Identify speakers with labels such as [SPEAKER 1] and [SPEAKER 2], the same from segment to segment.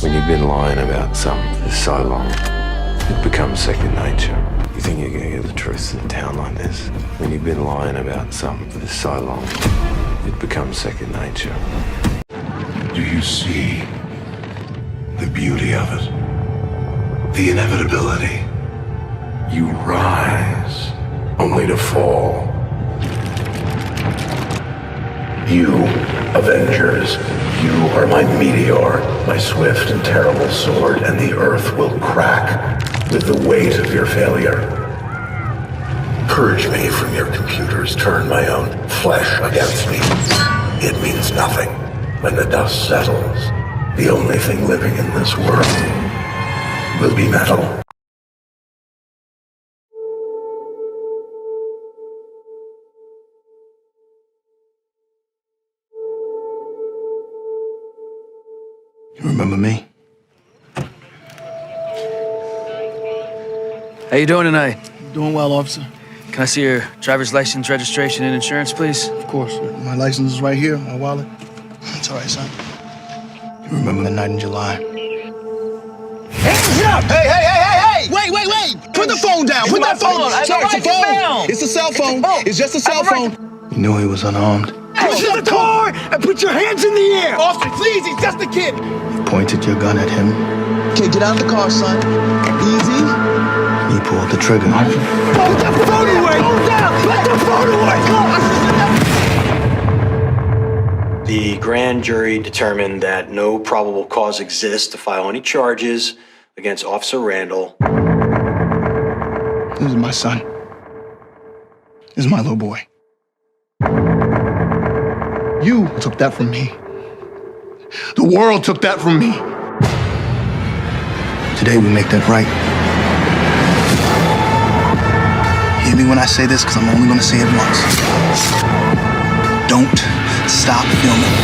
[SPEAKER 1] When you've been lying about something for so long, it becomes second nature. You think you're gonna get the truth in a town like this? When you've been lying about something for so long, it becomes second nature.
[SPEAKER 2] Do you see the beauty of it? The inevitability. You rise, only to fall. You, Avengers, you are my meteor, my swift and terrible sword, and the earth will crack with the weight of your failure. Purge me from your computers, turn my own flesh against me. It means nothing. When the dust settles, the only thing living in this world will be metal.
[SPEAKER 3] You remember me?
[SPEAKER 4] How you doing tonight?
[SPEAKER 3] Doing well, officer.
[SPEAKER 4] Can I see your driver's license, registration, and insurance, please?
[SPEAKER 3] Of course. My license is right here, my wallet. It's all right, son. You remember the night in July?
[SPEAKER 5] Hands up!
[SPEAKER 3] Hey! Wait! Put the phone down! Put that phone!
[SPEAKER 5] I
[SPEAKER 3] Sorry,
[SPEAKER 5] don't
[SPEAKER 3] it's a
[SPEAKER 5] write it
[SPEAKER 3] phone!
[SPEAKER 5] down.
[SPEAKER 3] It's a cell phone! It's just a cell
[SPEAKER 5] right
[SPEAKER 3] phone! You knew he was unarmed.
[SPEAKER 5] Push in the car and put your hands in the air!
[SPEAKER 3] Officer, please, he's just a kid! You pointed your gun at him. Okay, get out of the car, son. Easy. He pulled the trigger.
[SPEAKER 5] Put the phone away! Put the phone away!
[SPEAKER 6] The grand jury determined that no probable cause exists to file any charges against Officer Randall.
[SPEAKER 3] This is my son. This is my little boy. You took that from me. The world took that from me. Today we make that right. Hear me when I say this, because I'm only going to say it once. Don't stop filming.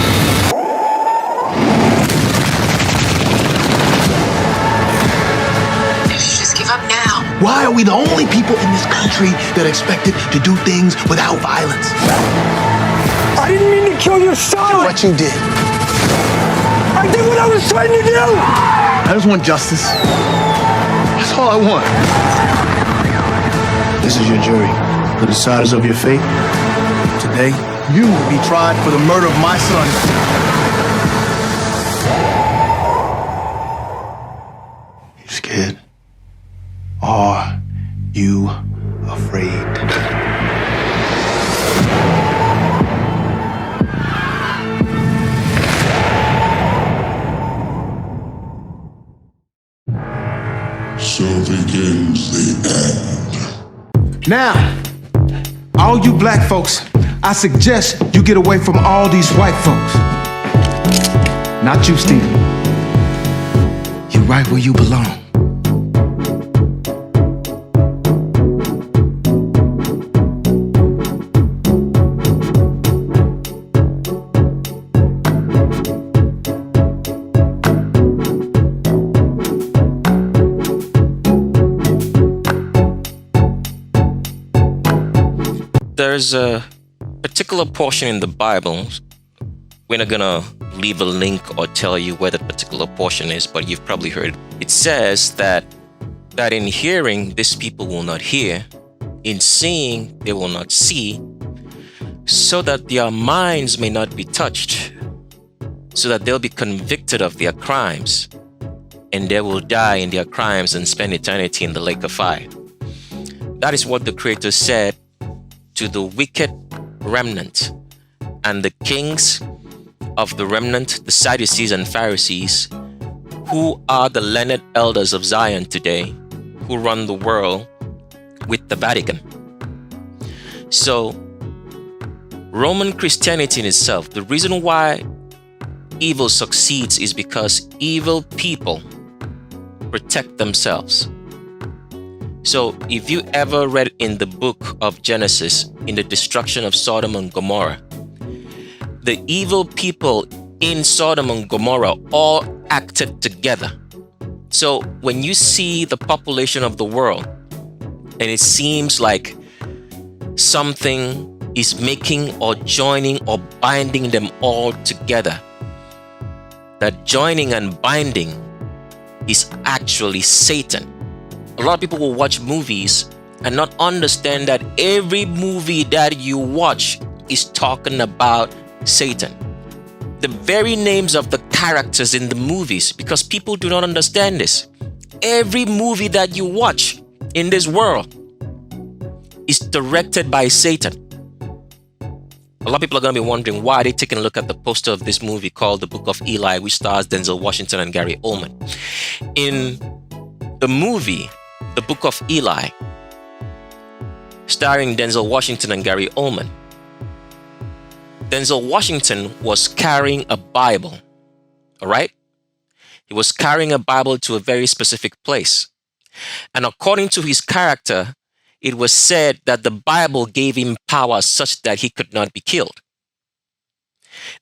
[SPEAKER 7] You should just give up now.
[SPEAKER 3] Why are we the only people in this country that are expected to do things without violence?
[SPEAKER 5] I didn't mean to kill your son!
[SPEAKER 3] What you did.
[SPEAKER 5] I did what I was trying to do!
[SPEAKER 3] I just want justice. That's all I want. This is your jury. The deciders of your fate. Today, you will be tried for the murder of my son. You scared? Are you afraid?
[SPEAKER 2] So begins the end.
[SPEAKER 8] Now, all you black folks, I suggest you get away from all these white folks. Not you, Stephen. You're right where you belong.
[SPEAKER 9] There's a particular portion in the Bible. We're not gonna leave a link or tell you where that particular portion is, but you've probably heard. It says that in hearing, this people will not hear, in seeing, they will not see, so that their minds may not be touched, so that they'll be convicted of their crimes, and they will die in their crimes and spend eternity in the lake of fire. That is what the Creator said to the wicked remnant and the kings of the remnant, the Sadducees and Pharisees, who are the learned elders of Zion today, who run the world with the Vatican. So, Roman Christianity in itself, the reason why evil succeeds is because evil people protect themselves. So if you ever read in the book of Genesis, in the destruction of Sodom and Gomorrah, the evil people in Sodom and Gomorrah all acted together. So when you see the population of the world, and it seems like something is making or joining or binding them all together. That joining and binding is actually Satan. A lot of people will watch movies and not understand that every movie that you watch is talking about Satan. The very names of the characters in the movies, because people do not understand this. Every movie that you watch in this world is directed by Satan. A lot of people are going to be wondering why they're taking a look at the poster of this movie called The Book of Eli, which stars Denzel Washington and Gary Oldman. In the movie, The Book of Eli, starring Denzel Washington and Gary Oldman, Denzel Washington was carrying a Bible, all right? He was carrying a Bible to a very specific place. And according to his character, it was said that the Bible gave him power such that he could not be killed.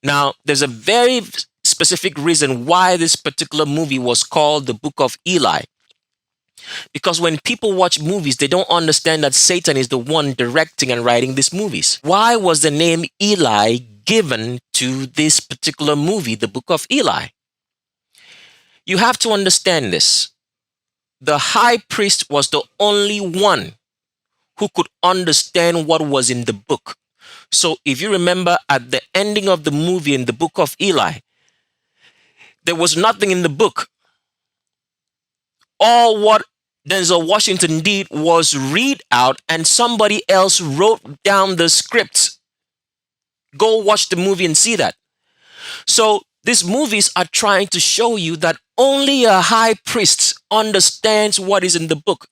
[SPEAKER 9] Now, there's a very specific reason why this particular movie was called The Book of Eli. Because when people watch movies, they don't understand that Satan is the one directing and writing these movies. Why was the name Eli given to this particular movie, The Book of Eli? You have to understand this. The high priest was the only one who could understand what was in the book. So if you remember at the ending of the movie in The Book of Eli, there was nothing in the book. All what Denzel Washington did was read out and somebody else wrote down the script. Go watch the movie and see that. So these movies are trying to show you that only a high priest understands what is in the book.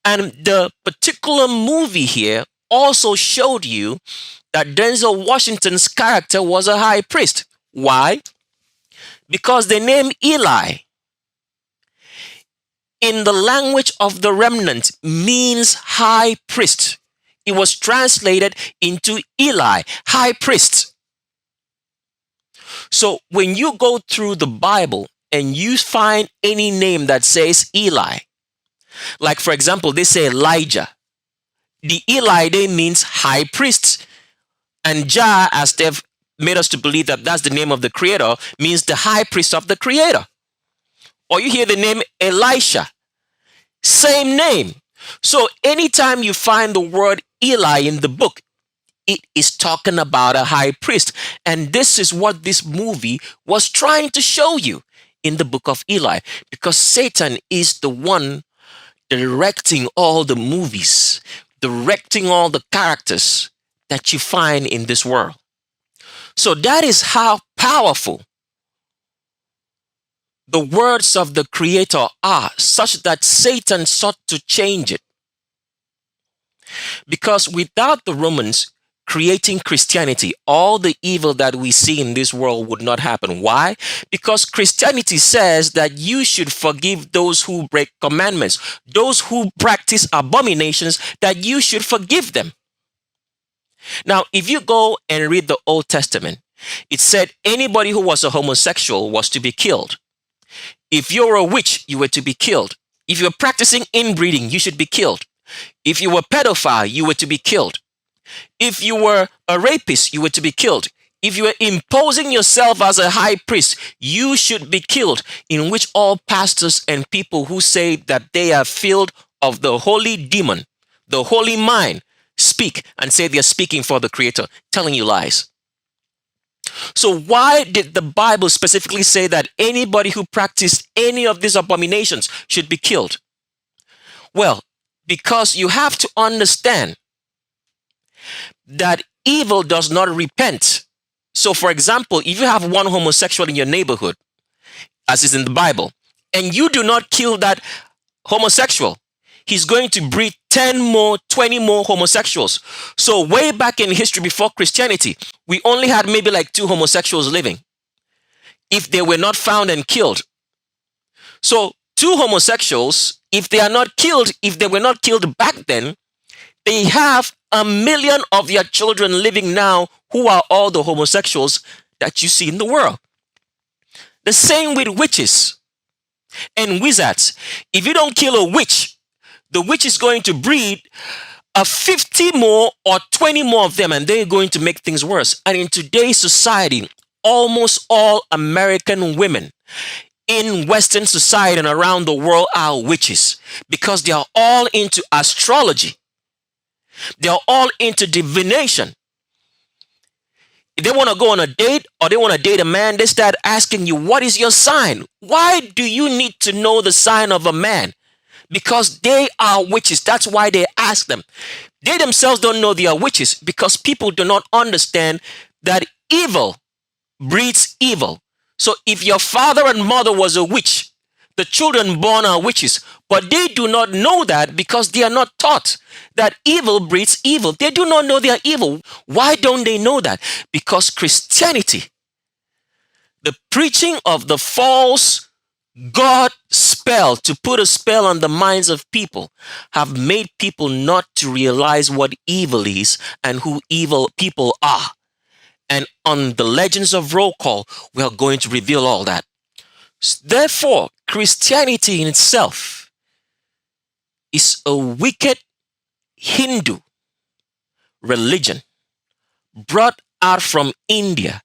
[SPEAKER 9] And the particular movie here also showed you that Denzel Washington's character was a high priest. Why? Because the name Eli in the language of the remnant means high priest. It was translated into Eli, high priest. So when you go through the Bible and you find any name that says Eli, like for example, they say Elijah. The Eli there means high priest. And Jah, as they've made us to believe that that's the name of the creator, means the high priest of the creator. Or you hear the name Elisha, same name. So anytime you find the word Eli in the book, it is talking about a high priest. And this is what this movie was trying to show you in the Book of Eli, because Satan is the one directing all the movies, directing all the characters that you find in this world. So that is how powerful the words of the Creator are, such that Satan sought to change it. Because without the Romans creating Christianity, all the evil that we see in this world would not happen. Why? Because Christianity says that you should forgive those who break commandments, those who practice abominations, that you should forgive them. Now, if you go and read the Old Testament, it said anybody who was a homosexual was to be killed. If you're a witch, you were to be killed. If you're practicing inbreeding, you should be killed. If you were a pedophile, you were to be killed. If you were a rapist, you were to be killed. If you were imposing yourself as a high priest, you should be killed. In which all pastors and people who say that they are filled of the holy demon, the holy mind, speak and say they are speaking for the Creator, telling you lies. So why did the Bible specifically say that anybody who practiced any of these abominations should be killed? Well, because you have to understand that evil does not repent. So for example, if you have one homosexual in your neighborhood, as is in the Bible, and you do not kill that homosexual, he's going to breed 10 more, 20 more homosexuals. So way back in history before Christianity, we only had maybe like 2 homosexuals living, if they were not found and killed. So 2 homosexuals, if they are not killed, if they were not killed back then, they have 1 million of your children living now who are all the homosexuals that you see in the world. The same with witches and wizards. If you don't kill a witch, the witch is going to breed 50 more or 20 more of them, and they're going to make things worse. And in today's society, almost all American women in Western society and around the world are witches, because they are all into astrology. They are all into divination. If they want to go on a date or they want to date a man, they start asking you, what is your sign? Why do you need to know the sign of a man? Because they are witches. That's why they ask them. They themselves don't know they are witches, because people do not understand that evil breeds evil. So if your father and mother was a witch, the children born are witches, but they do not know that because they are not taught that evil breeds evil. They do not know they are evil. Why don't they know that? Because Christianity, the preaching of the false God spell, to put a spell on the minds of people, have made people not to realize what evil is and who evil people are. And on the Legends of Roll Call, we are going to reveal all that. Therefore, Christianity in itself is a wicked Hindu religion brought out from India,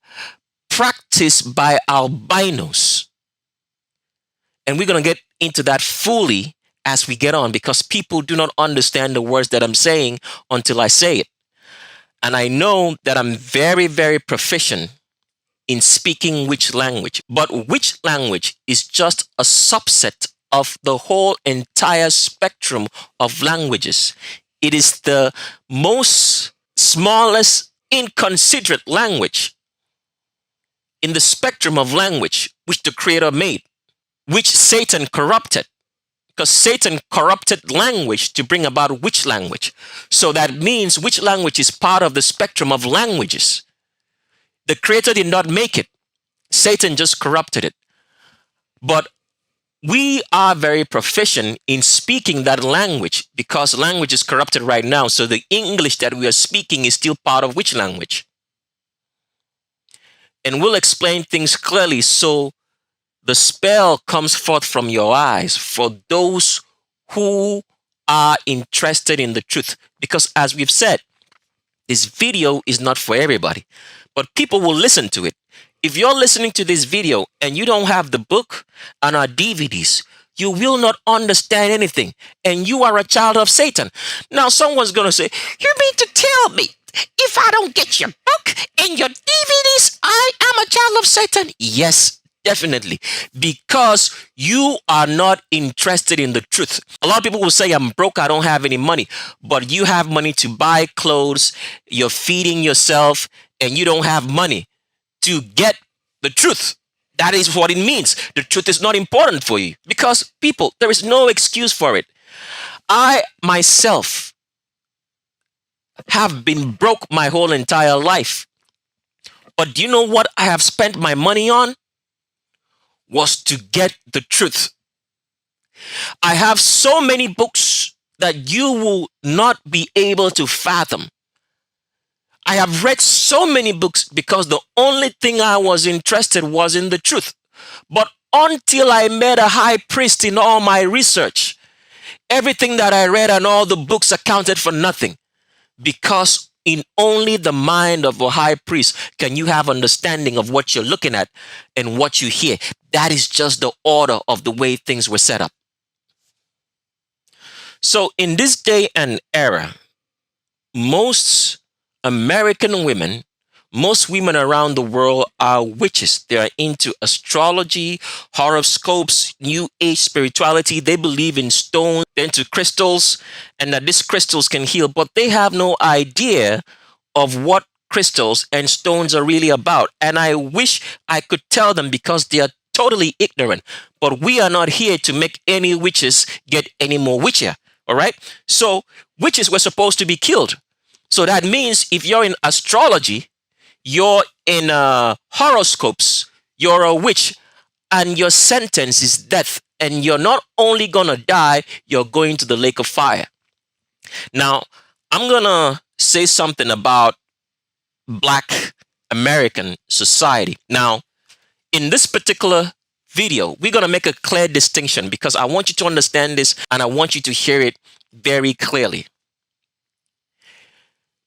[SPEAKER 9] practiced by albinos. And we're going to get into that fully as we get on, because people do not understand the words that I'm saying until I say it. And I know that I'm very, very proficient in speaking witch language, but witch language is just a subset of the whole entire spectrum of languages. It is the most smallest inconsiderate language in the spectrum of language which the Creator made, which Satan corrupted, because Satan corrupted language to bring about witch language. So that means witch language is part of the spectrum of languages. The Creator did not make it. Satan just corrupted it. But we are very proficient in speaking that language, because language is corrupted right now. So the English that we are speaking is still part of witch language. And we'll explain things clearly so the spell comes forth from your eyes for those who are interested in the truth. Because as we've said, this video is not for everybody, but people will listen to it. If you're listening to this video and you don't have the book and our DVDs, you will not understand anything, and you are a child of Satan. Now, someone's going to say, you mean to tell me if I don't get your book and your DVDs, I am a child of Satan? Yes, definitely, because you are not interested in the truth. A lot of people will say, I'm broke, I don't have any money, but you have money to buy clothes, you're feeding yourself, and you don't have money to get the truth. That is what it means. The truth is not important for you, because people, there is no excuse for it. I myself have been broke my whole entire life. But do you know what I have spent my money on? Was to get the truth. I have so many books that you will not be able to fathom. I have read so many books because the only thing I was interested was in the truth. But until I met a high priest in all my research, everything that I read and all the books accounted for nothing. Because in only the mind of a high priest can you have understanding of what you're looking at and what you hear. That is just the order of the way things were set up. So in this day and era, most American women, most women around the world are witches. They are into astrology, horoscopes, new age spirituality. They believe in stones, they're into crystals, and that these crystals can heal, but they have no idea of what crystals and stones are really about. And I wish I could tell them, because they are totally ignorant. But we are not here to make any witches get any more witchier. All right. So witches were supposed to be killed. So that means if you're in astrology, you're in horoscopes, you're a witch, and your sentence is death. And you're not only going to die, you're going to the lake of fire. Now, I'm going to say something about Black American society. Now, in this particular video, we're going to make a clear distinction, because I want you to understand this and I want you to hear it very clearly.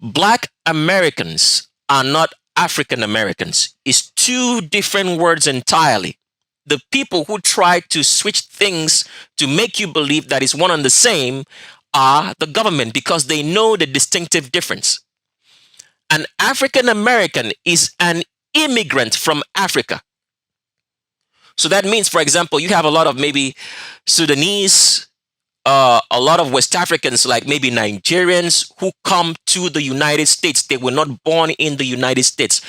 [SPEAKER 9] Black Americans are not African Americans. It's two different words entirely. The people who try to switch things to make you believe that it's one and the same are the government, because they know the distinctive difference. An African American is an immigrant from Africa. So that means, for example, you have a lot of maybe Sudanese, a lot of West Africans, like maybe Nigerians, who come to the United States. They were not born in the United States.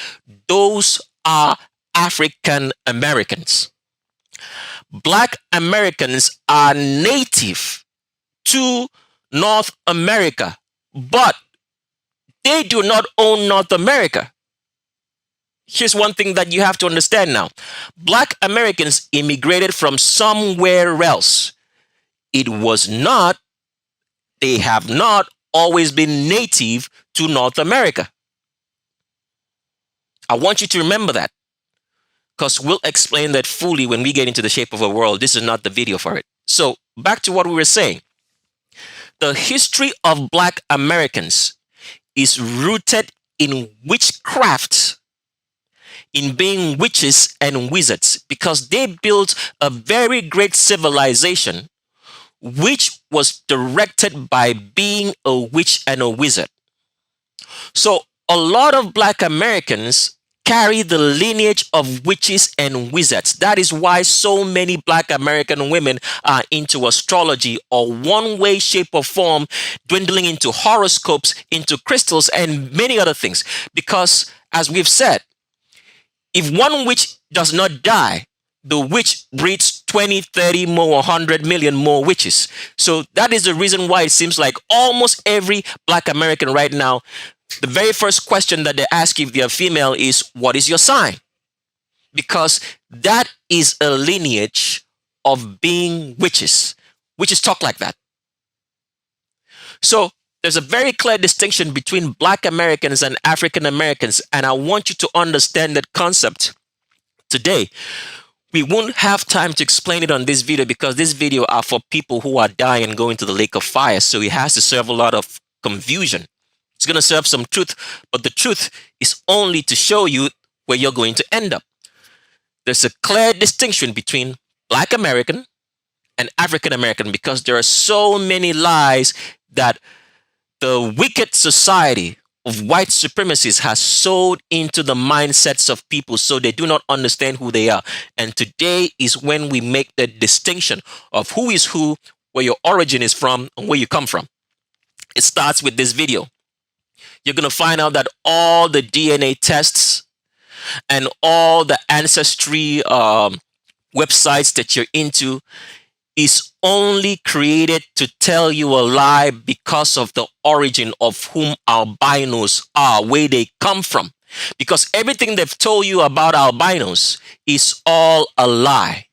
[SPEAKER 9] Those are African Americans. Black Americans are native to North America, but they do not own North America. Here's one thing that you have to understand now. Black Americans immigrated from somewhere else. It was not, they have not always been native to North America. I want you to remember that, because we'll explain that fully when we get into The Shape of a World. This is not the video for it. So back to what we were saying. The history of Black Americans is rooted in witchcraft, in being witches and wizards, because they built a very great civilization which was directed by being a witch and a wizard. So a lot of Black Americans carry the lineage of witches and wizards. That is why so many Black American women are into astrology, or one way, shape, or form, dwindling into horoscopes, into crystals, and many other things. Because, as we've said, if one witch does not die, the witch breeds 20, 30 more, 100 million more witches. So that is the reason why it seems like almost every Black American right now, the very first question that they ask if they are female is, what is your sign? Because that is a lineage of being witches. Witches talk like that. So there's a very clear distinction between Black Americans and African Americans, and I want you to understand that concept today. We won't have time to explain it on this video, because this video are for people who are dying and going to the lake of fire. So it has to serve a lot of confusion. It's going to serve some truth, but the truth is only to show you where you're going to end up. There's a clear distinction between Black American and African American, because there are so many lies that the wicked society of white supremacists has sowed into the mindsets of people, so they do not understand who they are. And today is when we make the distinction of who is who, where your origin is from, and where you come from. It starts with this video. You're going to find out that all the DNA tests and all the ancestry websites that you're into is only created to tell you a lie because of the origin of whom albinos are, where they come from. Because everything they've told you about albinos is all a lie.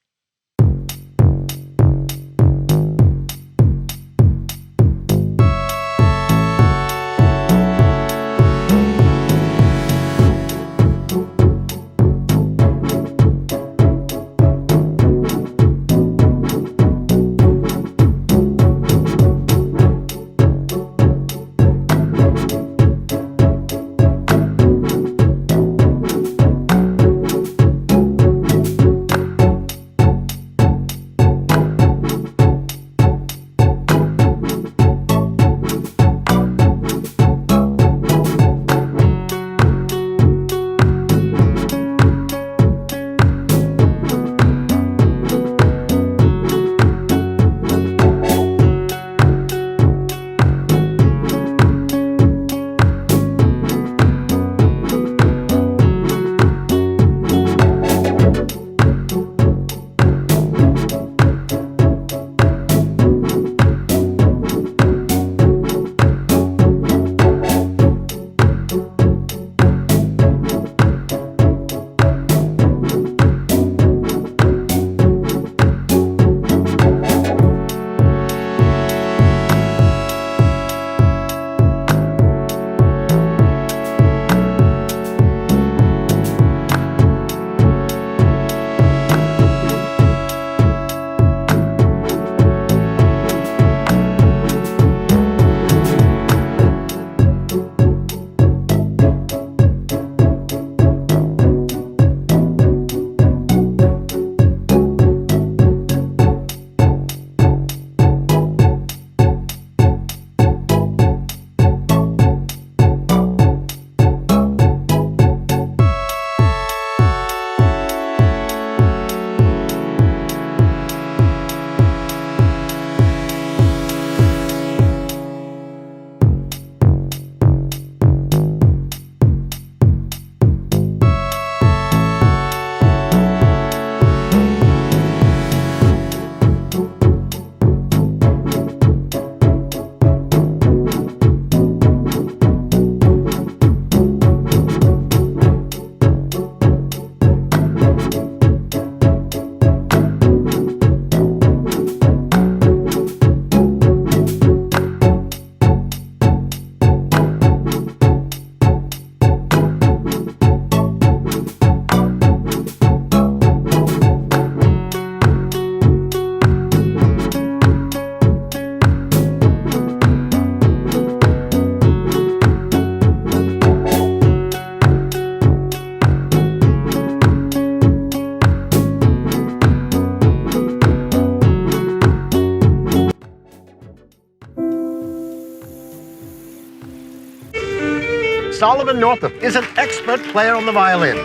[SPEAKER 7] Solomon Northup is an expert player on the violin.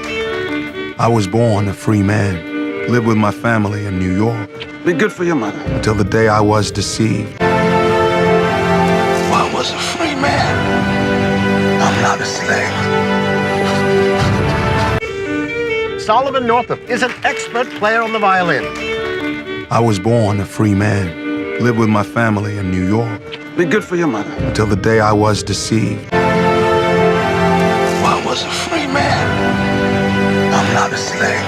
[SPEAKER 10] I was born a free man, lived with my family in New York.
[SPEAKER 3] Be good for your mother.
[SPEAKER 10] Until the day I was deceived.
[SPEAKER 2] I was a free man. I'm not a slave.
[SPEAKER 7] Solomon Northup is an expert player on the violin.
[SPEAKER 10] I was born a free man, lived with my family in New York.
[SPEAKER 3] Be good for your mother.
[SPEAKER 10] Until the day I was deceived.
[SPEAKER 2] I was a free man. I'm not a slave.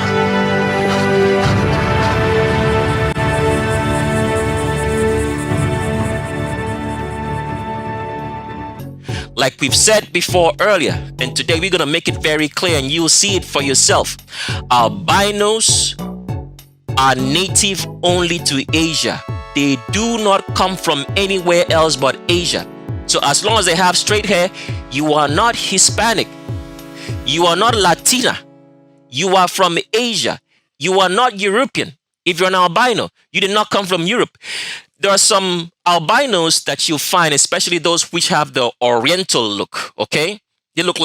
[SPEAKER 9] Like we've said before earlier, and today we're going to make it very clear and you'll see it for yourself. Albinos are native only to Asia. They do not come from anywhere else but Asia. So as long as they have straight hair, you are not Hispanic. You are not Latina. You are from Asia. You are not European. If you're an albino, you did not come from Europe. There are some albinos that you find, especially those which have the Oriental look, okay? They look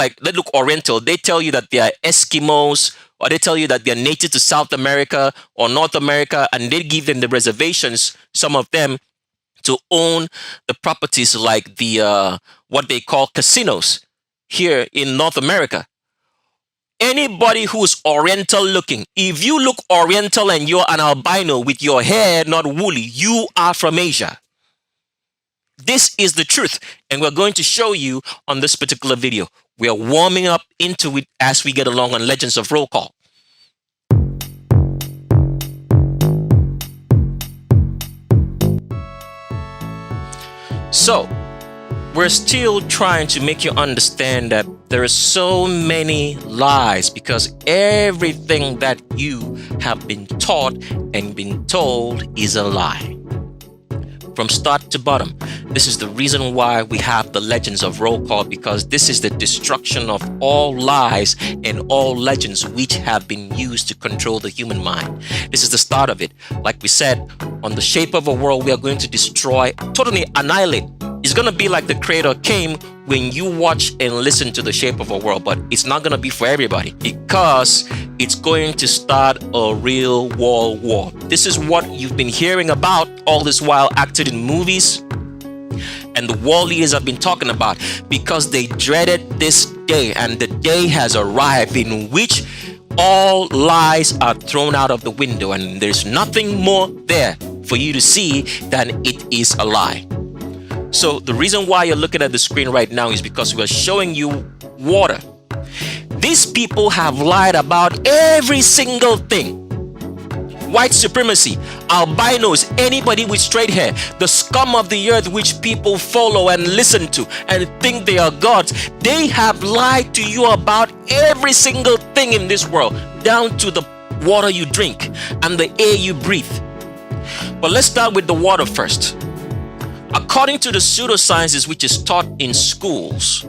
[SPEAKER 9] Oriental. They tell you that they are Eskimos, or they tell you that they're native to South America or North America, and they give them the reservations, some of them, to own the properties like the, what they call casinos here in North America. Anybody who's Oriental looking, if you look Oriental and you're an albino with your hair not woolly, you are from Asia. This is the truth, and we're going to show you on this particular video. We are warming up into it as we get along on Legends of Roll Call. So, we're still trying to make you understand that there are so many lies because everything that you have been taught and been told is a lie. From start to bottom, this is the reason why we have the Legends of Roll Call, because this is the destruction of all lies and all legends which have been used to control the human mind. This is the start of it. Like we said, on the Shape of a World, we are going to destroy, totally annihilate. It's going to be like the Creator came when you watch and listen to The Shape of a World, but it's not going to be for everybody because it's going to start a real world war. This is what you've been hearing about all this while, acted in movies, and the world leaders have been talking about because they dreaded this day, and the day has arrived in which all lies are thrown out of the window, and there's nothing more there for you to see than it is a lie. So the reason why you're looking at the screen right now is because we're showing you water. These people have lied about every single thing. White supremacy, albinos, anybody with straight hair, the scum of the earth which people follow and listen to and think they are gods. They have lied to you about every single thing in this world, down to the water you drink and the air you breathe. But let's start with the water first. According to the pseudosciences which is taught in schools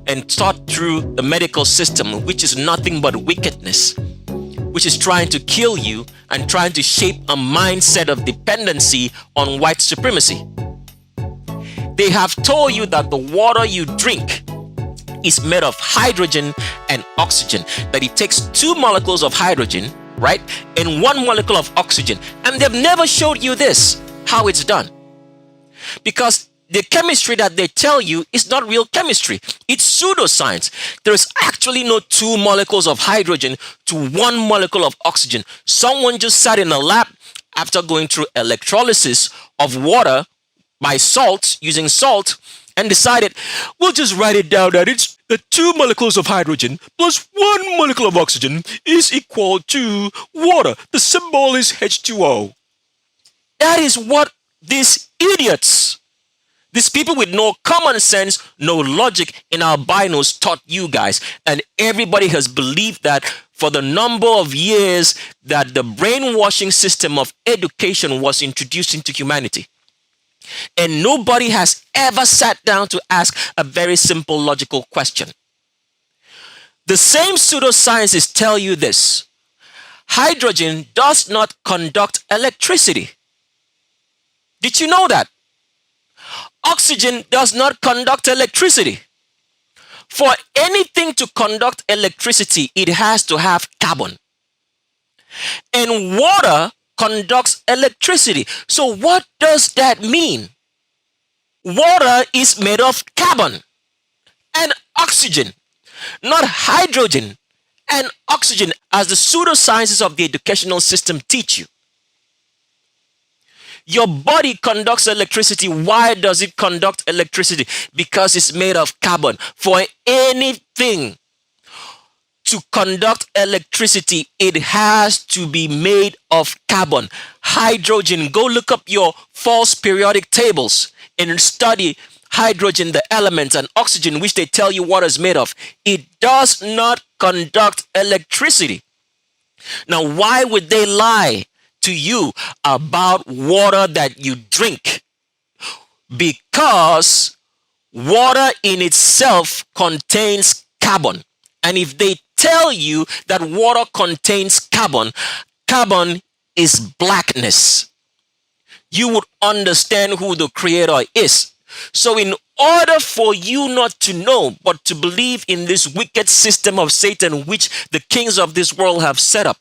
[SPEAKER 9] and taught through the medical system, which is nothing but wickedness, which is trying to kill you and trying to shape a mindset of dependency on white supremacy. They have told you that the water you drink is made of hydrogen and oxygen, that it takes 2 molecules of hydrogen, right, and 1 molecule of oxygen. And they've never showed you this, how it's done. Because the chemistry that they tell you is not real chemistry. It's pseudoscience. There is actually no 2 molecules of hydrogen to 1 molecule of oxygen. Someone just sat in a lab after going through electrolysis of water by salt, using salt, and decided, we'll just write it down that it's the 2 molecules of hydrogen plus 1 molecule of oxygen is equal to water. The symbol is H2O. That is what these idiots, these people with no common sense, no logic in albinos taught you guys. And everybody has believed that for the number of years that the brainwashing system of education was introduced into humanity. And nobody has ever sat down to ask a very simple logical question. The same pseudosciences tell you this: hydrogen does not conduct electricity. Did you know that? Oxygen does not conduct electricity. For anything to conduct electricity, it has to have carbon. And water conducts electricity. So what does that mean? Water is made of carbon and oxygen, not hydrogen and oxygen, as the pseudosciences of the educational system teach you. Your body conducts electricity. Why does it conduct electricity? Because it's made of carbon. For anything to conduct electricity, it has to be made of carbon. Hydrogen, go look up your false periodic tables and study hydrogen, the element, and oxygen, which they tell you what is made of. It does not conduct electricity. Now, why would they lie to you about water that you drink? Because water in itself contains carbon. And if they tell you that water contains carbon, carbon is blackness, you would understand who the creator is. So in order for you not to know, but to believe in this wicked system of Satan, which the kings of this world have set up,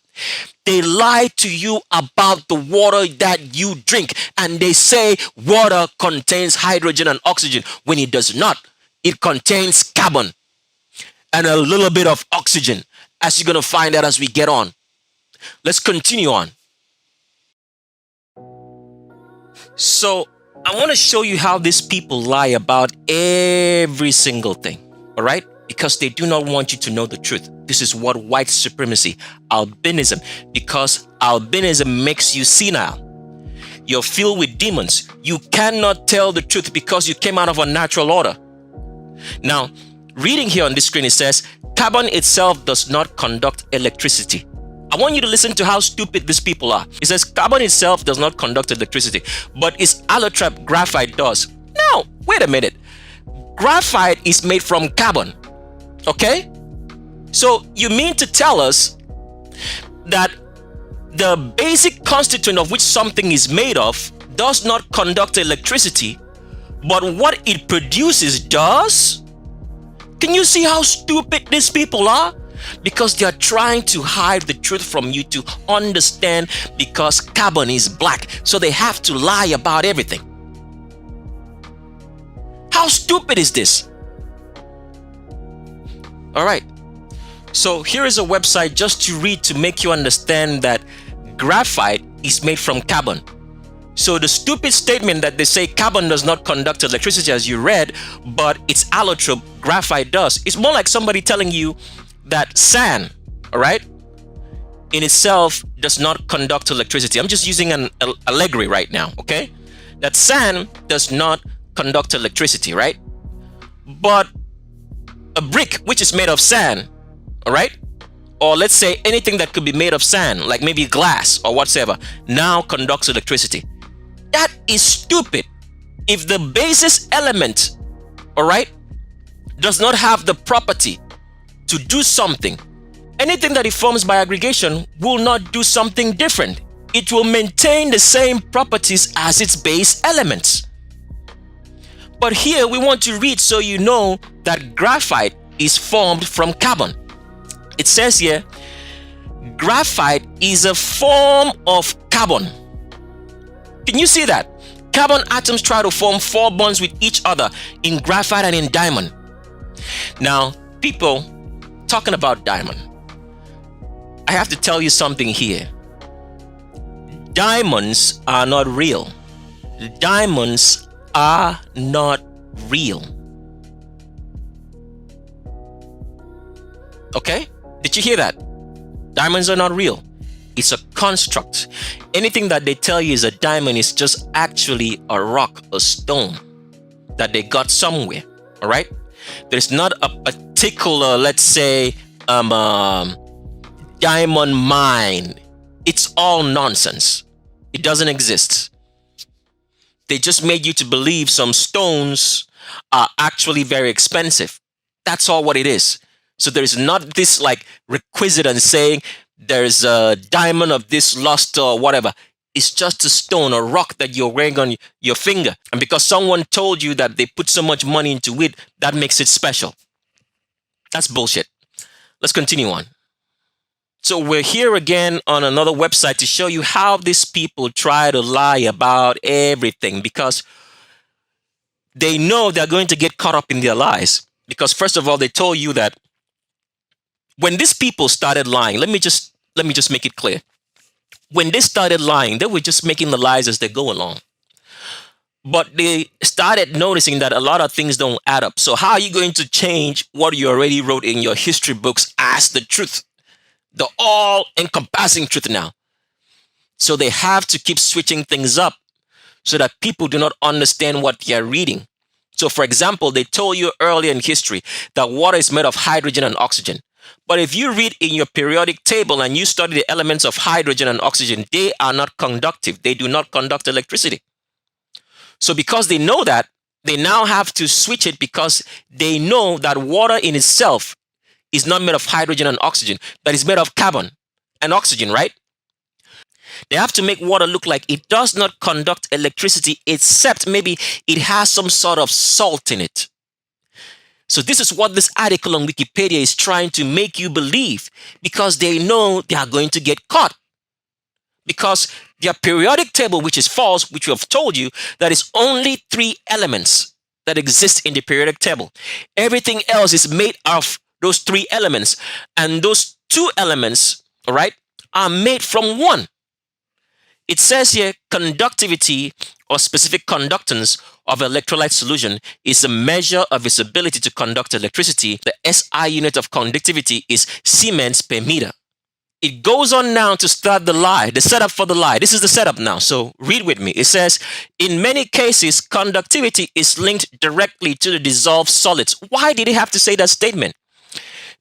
[SPEAKER 9] they lie to you about the water that you drink. And they say water contains hydrogen and oxygen, when it does not. It contains carbon and a little bit of oxygen, as you're going to find out as we get on. Let's continue on. So I want to show you how these people lie about every single thing, all right? Because they do not want you to know the truth. This is what white supremacy, albinism, because albinism makes you senile. You're filled with demons. You cannot tell the truth because you came out of a natural order. Now, reading here on this screen, it says, carbon itself does not conduct electricity. I want you to listen to how stupid these people are. It says carbon itself does not conduct electricity, but its allotrap graphite does. Now, wait a minute. Graphite is made from carbon, okay? So you mean to tell us that the basic constituent of which something is made of does not conduct electricity, but what it produces does? Can you see how stupid these people are? Because they are trying to hide the truth from you to understand, because carbon is black, so they have to lie about everything. How stupid is this? All right. So here is a website just to read to make you understand that graphite is made from carbon. So the stupid statement that they say carbon does not conduct electricity, as you read, but its allotrope graphite does, it's more like somebody telling you that sand, all right, in itself does not conduct electricity. I'm just using an allegory right now, okay? That sand does not conduct electricity, right? But a brick which is made of sand, all right, or let's say anything that could be made of sand, like maybe glass or whatsoever, now conducts electricity. That is stupid. If the basis element, all right, does not have the property to do something, anything that it forms by aggregation will not do something different. It will maintain the same properties as its base elements. But here we want to read so you know that graphite is formed from carbon. It says here, graphite is a form of carbon. Can you see that? Carbon atoms try to form 4 bonds with each other in graphite and in diamond. Now, people talking about diamond, I have to tell you something here. Diamonds are not real. Diamonds are not real. Okay? Did you hear that? Diamonds are not real. It's a construct. Anything that they tell you is a diamond is just actually a rock, a stone that they got somewhere. All right? There's not a particular, let's say, diamond mine. It's all nonsense. It doesn't exist. They just made you to believe some stones are actually very expensive. That's all what it is. So there's not this like requisite and saying there's a diamond of this luster or whatever. It's just a stone, a rock that you're wearing on your finger. And because someone told you that they put so much money into it, that makes it special. That's bullshit. Let's continue on. So we're here again on another website to show you how these people try to lie about everything, because they know they're going to get caught up in their lies. Because first of all, they told you that when these people started lying, let me just make it clear. When they started lying, they were just making the lies as they go along. But they started noticing that a lot of things don't add up. So how are you going to change what you already wrote in your history books as the truth? The all-encompassing truth now. So they have to keep switching things up so that people do not understand what they're reading. So for example, they told you earlier in history that water is made of hydrogen and oxygen. But if you read in your periodic table and you study the elements of hydrogen and oxygen, they are not conductive. They do not conduct electricity. So because they know that, they now have to switch it, because they know that water in itself is not made of hydrogen and oxygen, but is made of carbon and oxygen, right? They have to make water look like it does not conduct electricity, except maybe it has some sort of salt in it. So this is what this article on Wikipedia is trying to make you believe, because they know they are going to get caught. Because their periodic table, which is false, which we have told you, that is only 3 elements that exist in the periodic table. Everything else is made of those 3 elements, and those 2 elements, all right, are made from 1. It says here, conductivity or specific conductance of electrolyte solution is a measure of its ability to conduct electricity. The SI unit of conductivity is Siemens per meter. It goes on now to start the lie, the setup for the lie. This is the setup now, so read with me. It says, in many cases, conductivity is linked directly to the dissolved solids. Why did he have to say that statement?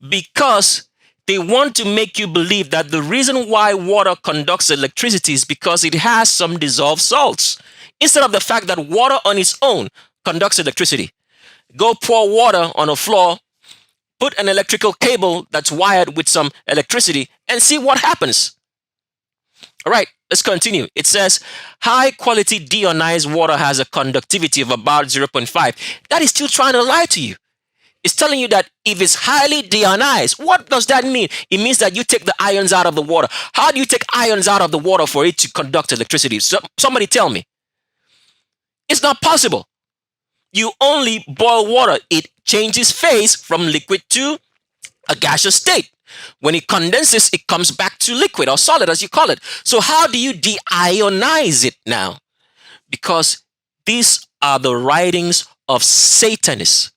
[SPEAKER 9] Because they want to make you believe that the reason why water conducts electricity is because it has some dissolved salts, instead of the fact that water on its own conducts electricity. Go pour water on a floor, put an electrical cable that's wired with some electricity, and see what happens. All right, let's continue. It says, high quality deionized water has a conductivity of about 0.5. That is still trying to lie to you. It's telling you that if it's highly deionized, what does that mean? It means that you take the ions out of the water. How do you take ions out of the water for it to conduct electricity? Somebody tell me. It's not possible. You only boil water. It changes phase from liquid to a gaseous state. When it condenses, it comes back to liquid or solid, as you call it. So how do you deionize it now? Because these are the writings of Satanists,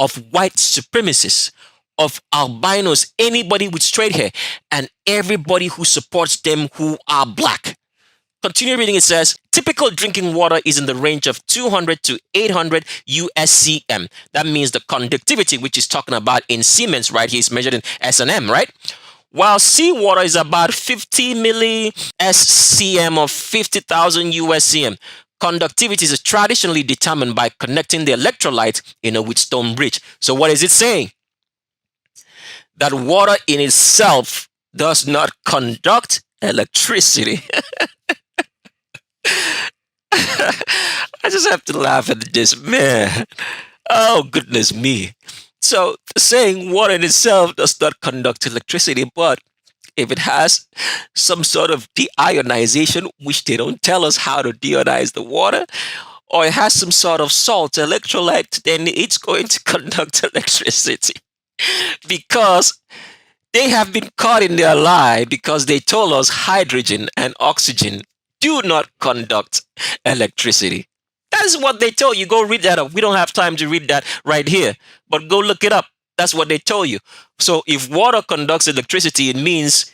[SPEAKER 9] of white supremacists, of albinos, anybody with straight hair, and everybody who supports them who are black. Continue reading. It says, typical drinking water is in the range of 200 to 800 USCM. That means the conductivity, which is talking about in Siemens, right? He's measured in SNM, right? While seawater is about 50 milli SCM or 50,000 USCM. Conductivity is traditionally determined by connecting the electrolyte in a Wheatstone bridge. So what is it saying? That water in itself does not conduct electricity. I just have to laugh at this, man. Oh, goodness me. So saying water in itself does not conduct electricity, but if it has some sort of deionization, which they don't tell us how to deionize the water, or it has some sort of salt electrolyte, then it's going to conduct electricity. Because they have been caught in their lie, because they told us hydrogen and oxygen do not conduct electricity. That's what they told you. Go read that up. We don't have time to read that right here, but go look it up. That's what they told you. So if water conducts electricity, it means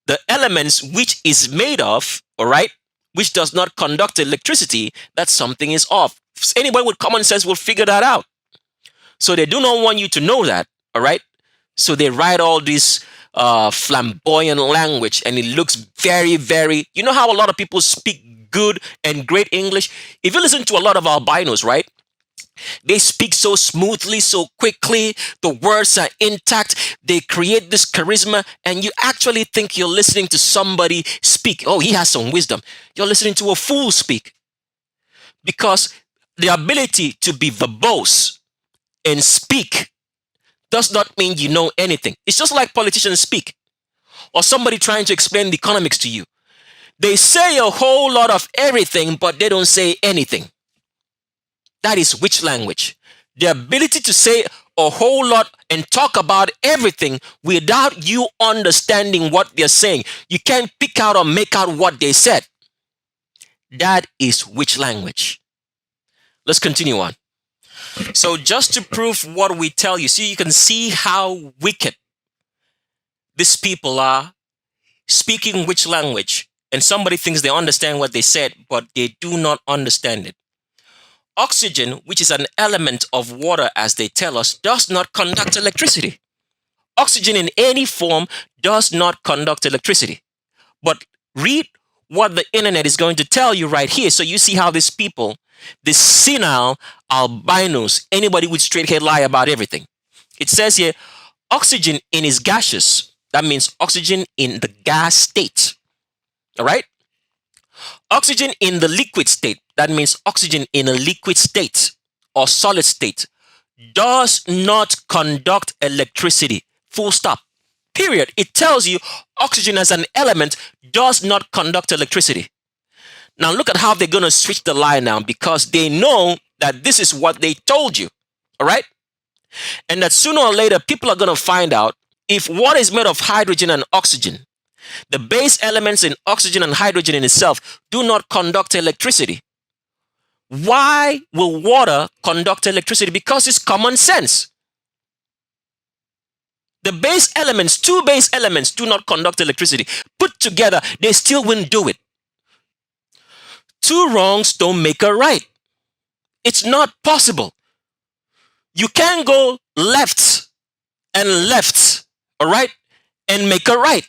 [SPEAKER 9] the elements which is made of, all right, which does not conduct electricity, that something is off. Anybody with common sense will figure that out. So they do not want you to know that, all right? So they write all this flamboyant language, and it looks very, very, you know how a lot of people speak good and great English? If you listen to a lot of albinos, right? They speak so smoothly, so quickly. The words are intact. They create this charisma, and you actually think you're listening to somebody speak. Oh, he has some wisdom. You're listening to a fool speak. Because the ability to be verbose and speak does not mean you know anything. It's just like politicians speak or somebody trying to explain the economics to you. They say a whole lot of everything, but they don't say anything. That is witch language. The ability to say a whole lot and talk about everything without you understanding what they're saying. You can't pick out or make out what they said. That is witch language. Let's continue on. So just to prove what we tell you, see, you can see how wicked these people are speaking witch language. And somebody thinks they understand what they said, but they do not understand it. Oxygen, which is an element of water, as they tell us, does not conduct electricity. Oxygen in any form does not conduct electricity. But read what the internet is going to tell you right here. So you see how these people, the senile albinos, anybody with straight hair, lie about everything. It says here, oxygen in its gaseous. That means oxygen in the gas state. All right? Oxygen in the liquid state. That means oxygen in a liquid state or solid state does not conduct electricity. Full stop. Period. It tells you oxygen as an element does not conduct electricity. Now look at how they're going to switch the lie now, because they know that this is what they told you. All right? And that sooner or later people are going to find out if water is made of hydrogen and oxygen, the base elements in oxygen and hydrogen in itself do not conduct electricity. Why will water conduct electricity? Because it's common sense. The base elements, two base elements, do not conduct electricity. Put together, they still wouldn't do it. Two wrongs don't make a right. It's not possible. You can't go left and left, all right, and make a right.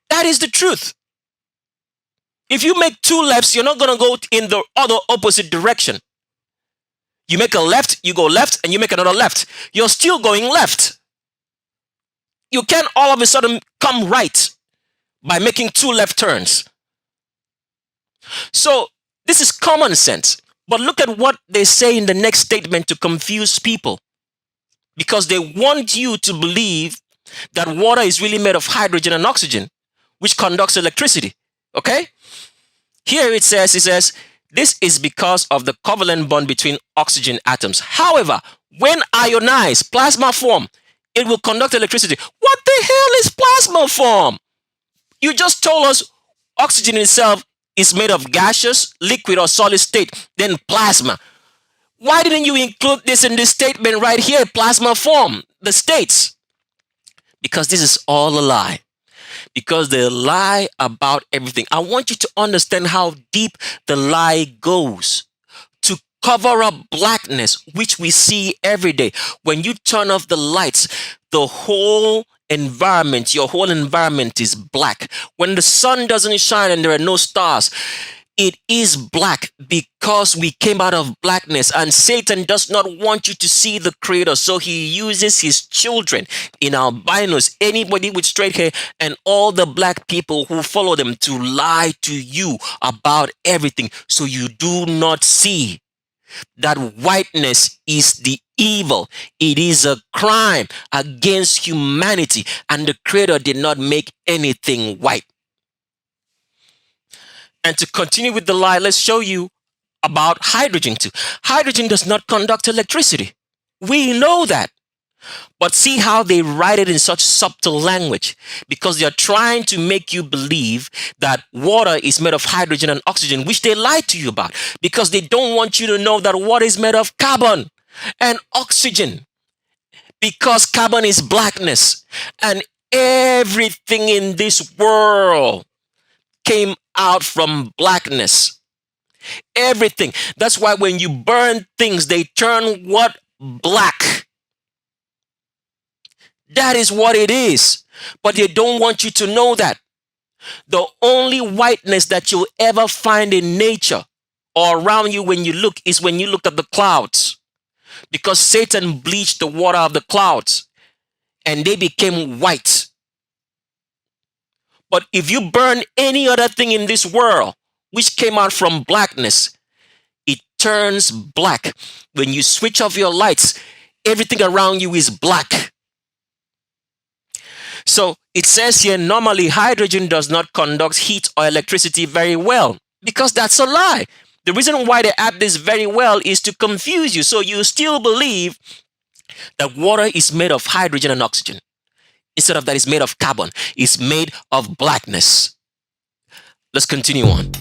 [SPEAKER 9] That is the truth. If you make two lefts, you're not going to go in the other opposite direction. You make a left, you go left, and you make another left. You're still going left. You can't all of a sudden come right by making two left turns. So this is common sense. But look at what they say in the next statement to confuse people. Because they want you to believe that water is really made of hydrogen and oxygen, which conducts electricity. Okay? Here it says, this is because of the covalent bond between oxygen atoms. However, when ionized, plasma form, it will conduct electricity. What the hell is plasma form? You just told us oxygen itself is made of gaseous, liquid, or solid state, then plasma. Why didn't you include this in this statement right here, plasma form, the states? Because this is all a lie. Because they lie about everything. I want you to understand how deep the lie goes to cover up blackness, which we see every day. When you turn off the lights, the whole environment, your whole environment is black. When the sun doesn't shine and there are no stars, it is black because we came out of blackness, and Satan does not want you to see the creator. So he uses his children in albinos, anybody with straight hair, and all the black people who follow them to lie to you about everything. So you do not see that whiteness is the evil. It is a crime against humanity, and the creator did not make anything white. And to continue with the lie, let's show you about hydrogen too. Hydrogen does not conduct electricity. We know that. But see how they write it in such subtle language, because they are trying to make you believe that water is made of hydrogen and oxygen, which they lie to you about, because they don't want you to know that water is made of carbon and oxygen, because carbon is blackness, and everything in this world came out from blackness. Everything. That's why when you burn things, they turn what? Black. That is what it is. But they don't want you to know that. The only whiteness that you'll ever find in nature or around you when you look is when you look at the clouds. Because Satan bleached the water of the clouds and they became white. But if you burn any other thing in this world which came out from blackness, it turns black. When you switch off your lights, everything around you is black. So it says here, normally hydrogen does not conduct heat or electricity very well, because that's a lie. The reason why they add this very well is to confuse you. So you still believe that water is made of hydrogen and oxygen. Instead of that, it's made of carbon. It's made of blackness. Let's continue on.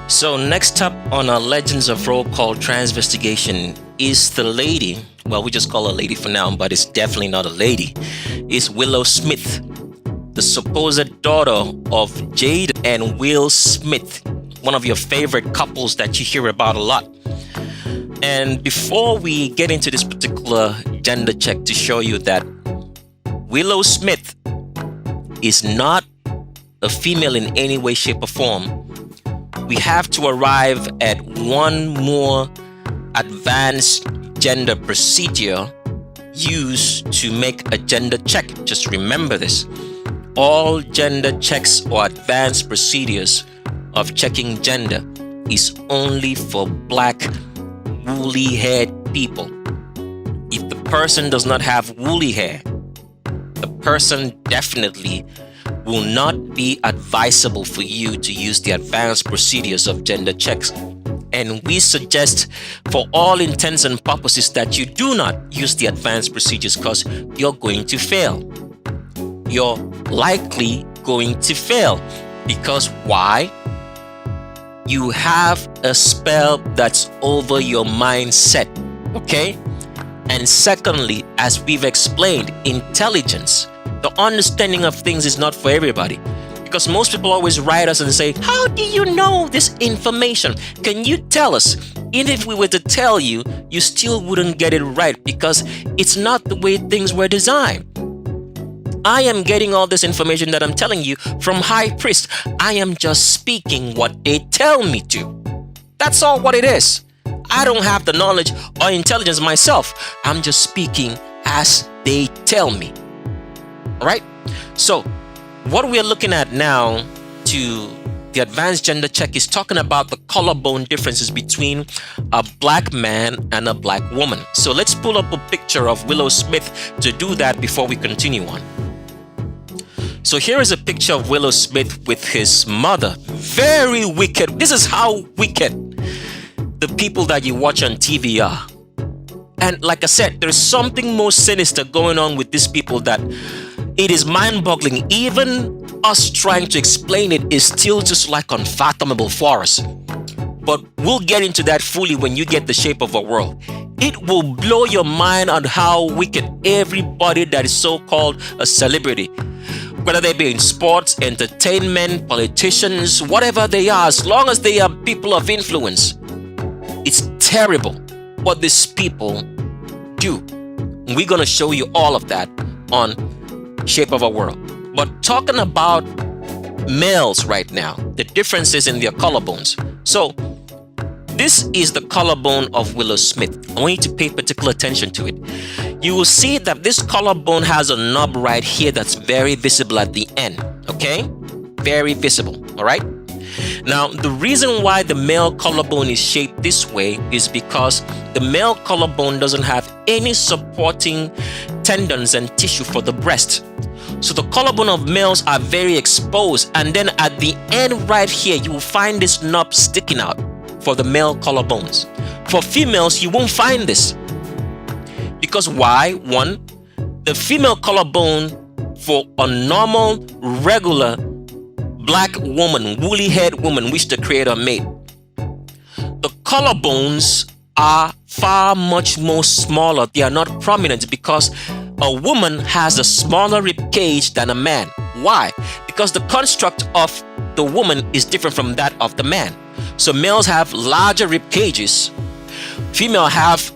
[SPEAKER 9] So next up on our Legends of Roll Call transvestigation is the lady. Well, we just call her lady for now, but it's definitely not a lady. It's Willow Smith, the supposed daughter of Jade and Will Smith, one of your favorite couples that you hear about a lot. And before we get into this particular gender check to show you that Willow Smith is not a female in any way, shape, or form, we have to arrive at one more advanced gender procedure used to make a gender check. Just remember this. All gender checks or advanced procedures of checking gender is only for black, woolly-haired people. If the person does not have woolly hair, the person definitely will not be advisable for you to use the advanced procedures of gender checks. And we suggest for all intents and purposes that you do not use the advanced procedures, because you're going to fail. You're likely going to fail. Because why? You have a spell that's over your mindset, okay? And secondly, as we've explained, intelligence, the understanding of things is not for everybody. Because most people always write us and say, how do you know this information? Can you tell us? Even if we were to tell you, you still wouldn't get it right, because it's not the way things were designed. I am getting all this information that I'm telling you from High Priest. I am just speaking what they tell me to. That's all what it is. I don't have the knowledge or intelligence myself. I'm just speaking as they tell me. All right? So, what we're looking at now to the advanced gender check is talking about the collarbone differences between a black man and a black woman. So let's pull up a picture of Willow Smith to do that before we continue on. So here is a picture of Willow Smith with his mother. Very wicked. This is how wicked the people that you watch on TV are. And like I said, there's something more sinister going on with these people that it is mind-boggling. Even us trying to explain it is still just like unfathomable for us. But we'll get into that fully when you get The Shape of a World. It will blow your mind on how wicked everybody that is so-called a celebrity, whether they be in sports, entertainment, politicians, whatever they are, as long as they are people of influence, it's terrible what these people do. And we're going to show you all of that on Shape of a World. But talking about males right now, the differences in their collarbones. So this is the collarbone of Willow Smith. I want you to pay particular attention to it. You will see that this collarbone has a knob right here that's very visible at the end. Okay? Very visible. All right? Now, the reason why the male collarbone is shaped this way is because the male collarbone doesn't have any supporting tendons and tissue for the breast. So the collarbone of males are very exposed, and then at the end right here, you will find this knob sticking out for the male collarbones. For females, you won't find this. Because why? One, the female collarbone for a normal, regular black woman, woolly-haired woman, which the Creator made, the collarbones are far much more smaller. They are not prominent because a woman has a smaller rib cage than a man. Why? Because the construct of the woman is different from that of the man. So males have larger rib cages, females have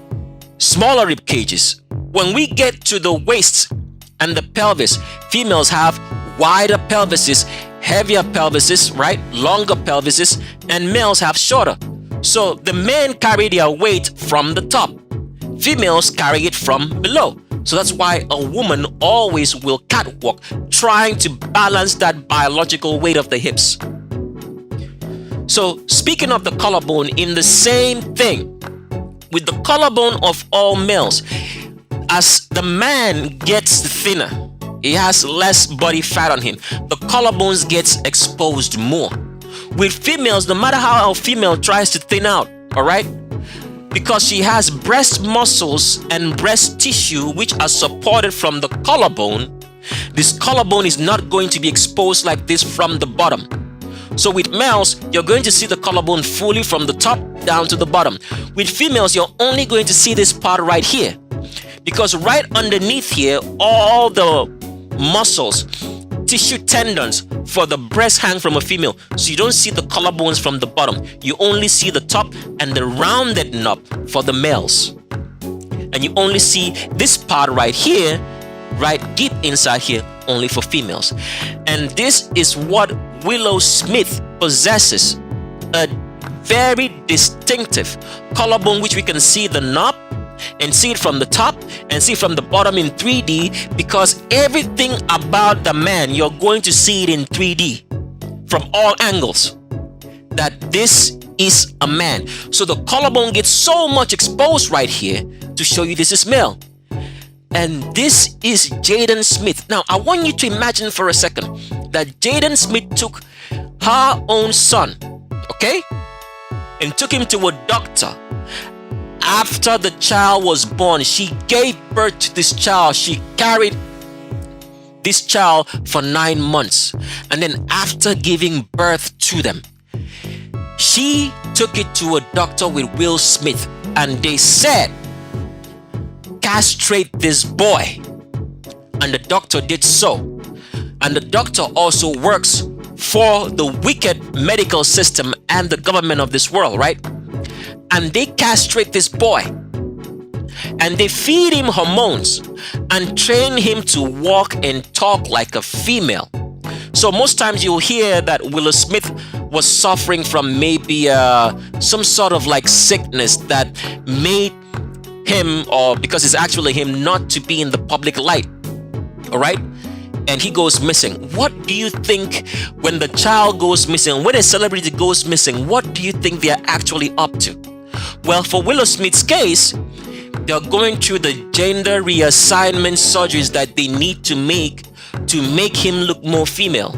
[SPEAKER 9] smaller rib cages. When we get to the waist and the pelvis, females have wider pelvises, heavier pelvises, right? Longer pelvises, and males have shorter. So the men carry their weight from the top. Females carry it from below. So that's why a woman always will catwalk, trying to balance that biological weight of the hips. So speaking of the collarbone, in the same thing, with the collarbone of all males. As the man gets thinner, he has less body fat on him, the collarbones gets exposed more. With females, no matter how a female tries to thin out, all right, because she has breast muscles and breast tissue which are supported from the collarbone, this collarbone is not going to be exposed like this from the bottom. So with males, you're going to see the collarbone fully from the top down to the bottom. With females, you're only going to see this part right here, because right underneath here, all the muscles, tissue, tendons for the breast hang from a female. So you don't see the collarbones from the bottom. You only see the top and the rounded knob for the males. And you only see this part right here, right deep inside here, only for females. And this is what Willow Smith possesses, a very distinctive collarbone, which we can see the knob and see it from the top and see from the bottom in 3D, because everything about the man, you're going to see it in 3D from all angles, that this is a man. So the collarbone gets so much exposed right here to show you this is male. And this is Jaden Smith. Now, I want you to imagine for a second that Jaden Smith took her own son, okay, and took him to a doctor. After the child was born, she gave birth to this child. She carried this child for 9 months. And then after giving birth to them, she took it to a doctor with Will Smith, and they said, castrate this boy. And the doctor did so. And the doctor also works for the wicked medical system and the government of this world, right? And they castrate this boy, and they feed him hormones and train him to walk and talk like a female. So most times you'll hear that Willow Smith was suffering from maybe some sort of like sickness that made him, or because it's actually him, not to be in the public light, all right? And he goes missing. What do you think when the child goes missing, when a celebrity goes missing, what do you think they're actually up to? Well, for Willow Smith's case, they're going through the gender reassignment surgeries that they need to make him look more female.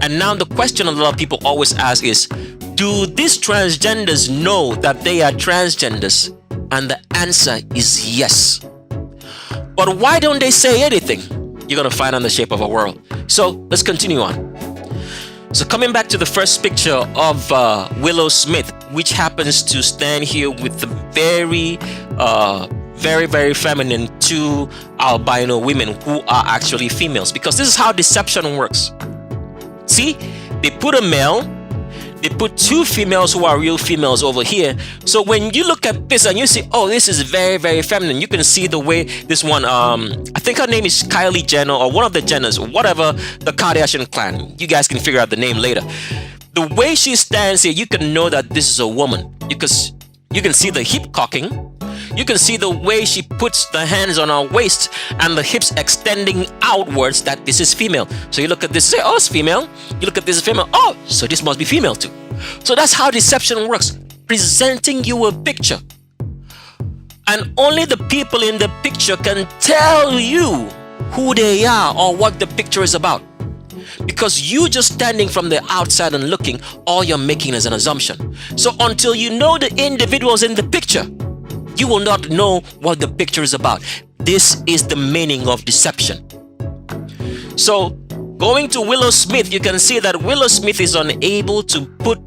[SPEAKER 9] And now the question a lot of people always ask is, do these transgenders know that they are transgenders? And the answer is yes. But why don't they say anything? You're going to find on The Shape of a World. So let's continue on. So coming back to the first picture of Willow Smith, which happens to stand here with the very, very feminine two albino women who are actually females, because this is how deception works. See, they put a male, they put two females who are real females over here. So when you look at this and you see, oh, this is very feminine, you can see the way this one, I think her name is Kylie Jenner, or one of the Jenners, whatever, the Kardashian clan. You guys can figure out the name later. The way she stands here, you can know that this is a woman, because you can see the hip cocking. You can see the way she puts the hands on her waist and the hips extending outwards, that this is female. So you look at this, say, oh, it's female. You look at this, female. Oh, so this must be female too. So that's how deception works, presenting you a picture. And only the people in the picture can tell you who they are or what the picture is about. Because you just standing from the outside and looking, all you're making is an assumption. So until you know the individuals in the picture, you will not know what the picture is about. This is the meaning of deception. So going to Willow Smith, you can see that Willow Smith is unable to put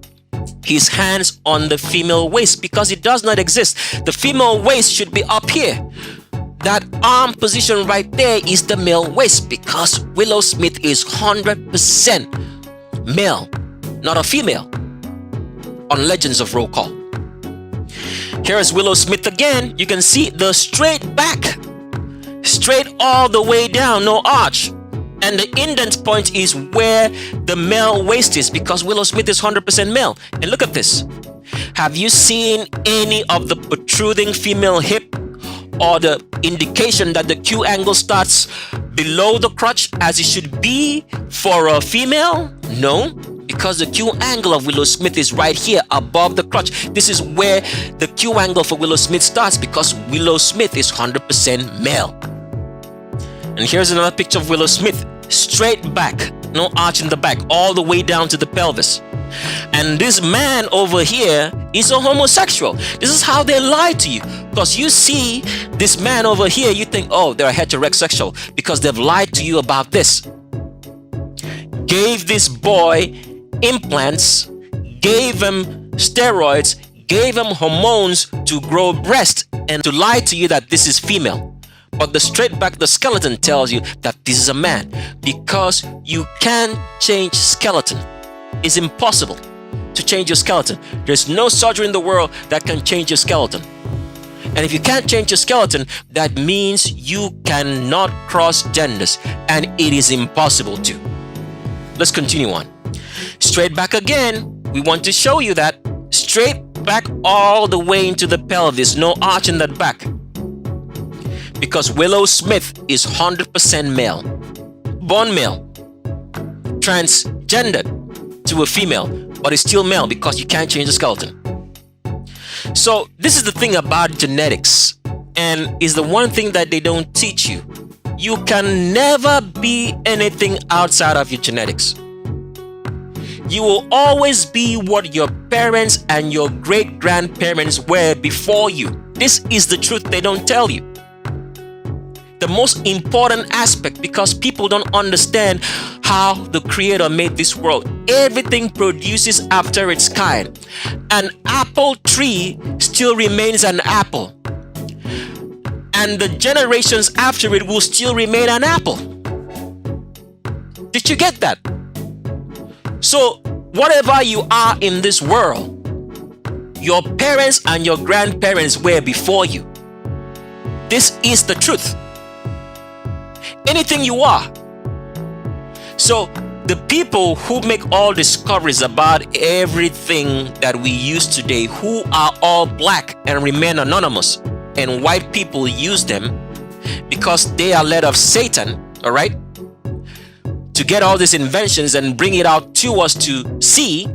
[SPEAKER 9] his hands on the female waist because it does not exist. The female waist should be up here. That arm position right there is the male waist, because Willow Smith is 100% male, not a female, on Legends of Roll Call. Here is Willow Smith again. You can see the straight back, straight all the way down, no arch. And the indent point is where the male waist is, because Willow Smith is 100% male. And look at this. Have you seen any of the protruding female hip, or the indication that the Q angle starts below the crotch as it should be for a female? No, because the Q angle of Willow Smith is right here above the crotch. This is where the Q angle for Willow Smith starts, because Willow Smith is 100% male. And here's another picture of Willow Smith, straight back, no arch in the back, all the way down to the pelvis. And this man over here is a homosexual. This is how they lie to you. Because you see this man over here, you think, oh, they're heterosexual, because they've lied to you about this. Gave this boy implants, gave him steroids, gave him hormones to grow breast, and to lie to you that this is female. But the straight back, the skeleton tells you that this is a man, because you can't change skeleton. It's impossible to change your skeleton. There's no surgery in the world that can change your skeleton. And if you can't change your skeleton, that means you cannot cross genders, and it is impossible to. Let's continue on. Straight back again. We want to show you that straight back all the way into the pelvis, no arch in that back. Because Willow Smith is 100% male, born male, transgendered to a female, but is still male because you can't change the skeleton. So this is the thing about genetics, and is the one thing that they don't teach you. You can never be anything outside of your genetics. You will always be what your parents and your great-grandparents were before you. This is the truth they don't tell you. The most important aspect, because people don't understand how the Creator made this world. Everything produces after its kind. An apple tree still remains an apple, and the generations after it will still remain an apple. Did you get that? So whatever you are in this world, your parents and your grandparents were before you. This is the truth. Anything you are. So the people who make all discoveries about everything that we use today, who are all black and remain anonymous, and white people use them because they are led of Satan, all right, to get all these inventions and bring it out to us to see.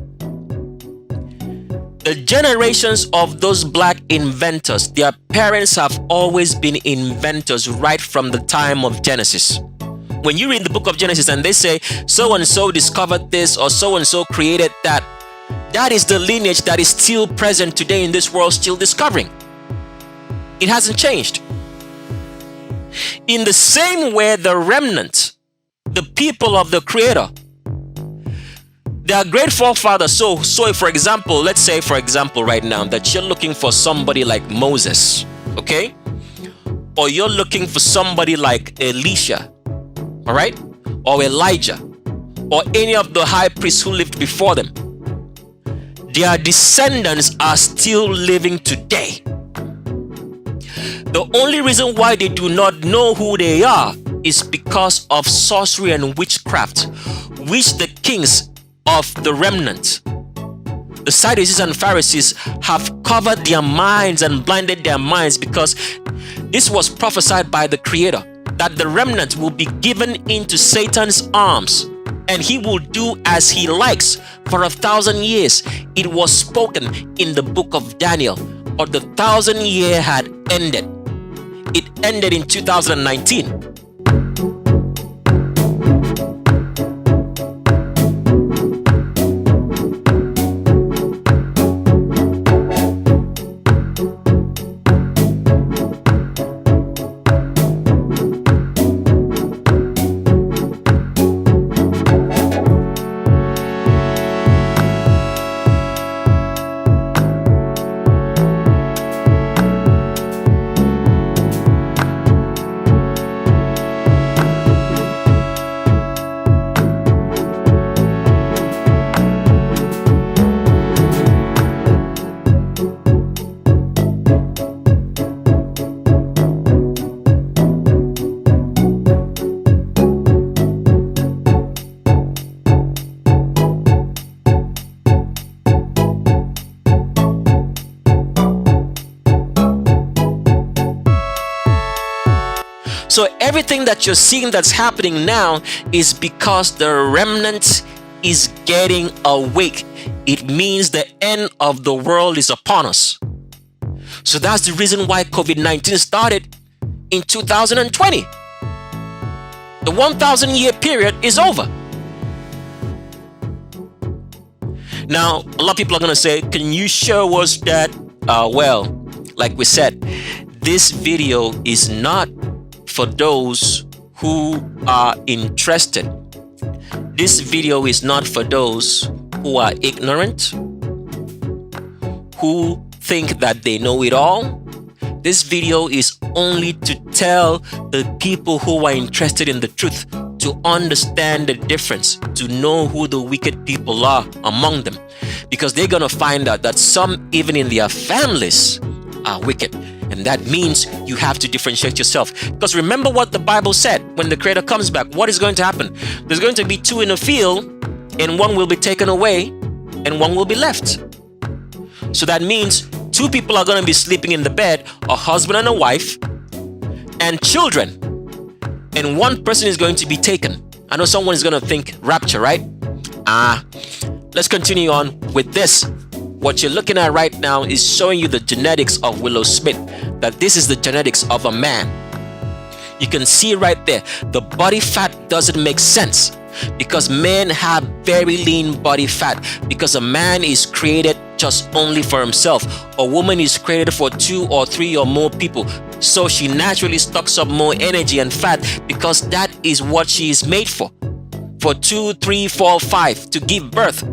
[SPEAKER 9] The generations of those black inventors, their parents have always been inventors right from the time of Genesis. When you read the book of Genesis and they say so and so discovered this or so and so created that, that is the lineage that is still present today in this world, still discovering. It hasn't changed. In the same way, the remnant, the people of the Creator, their great forefathers. So for example, let's say for example right now that you're looking for somebody like Moses, okay? Or you're looking for somebody like Elisha, all right? Or Elijah, or any of the high priests who lived before them. Their descendants are still living today. The only reason why they do not know who they are is because of sorcery and witchcraft, which the kings of the remnant, the Sadducees and Pharisees, have covered their minds and blinded their minds, because this was prophesied by the Creator that the remnant will be given into Satan's arms and he will do as he likes for 1,000 years. It was spoken in the book of Daniel, but the 1,000 year had ended. It ended in 2019. So everything that you're seeing that's happening now is because the remnant is getting awake. It means the end of the world is upon us. So that's the reason why COVID-19 started in 2020. The 1,000-year period is over. Now, a lot of people are going to say, can you show us that? Well, like we said, this video is not for those who are interested. This video is not for those who are ignorant, who think that they know it all. This video is only to tell the people who are interested in the truth to understand the difference, to know who the wicked people are among them, because they're going to find out that some, even in their families, are wicked. And that means you have to differentiate yourself. Because remember what the Bible said, when the Creator comes back, what is going to happen? There's going to be two in a field, and one will be taken away and one will be left. So that means two people are going to be sleeping in the bed, a husband and a wife, and children. And one person is going to be taken. I know someone is going to think rapture, right? Let's continue on with this. What you're looking at right now is showing you the genetics of Willow Smith, that this is the genetics of a man. You can see right there, the body fat doesn't make sense because men have very lean body fat, because a man is created just only for himself. A woman is created for 2 or 3 or more people. So she naturally stocks up more energy and fat because that is what she is made for 2, 3, 4, 5 to give birth.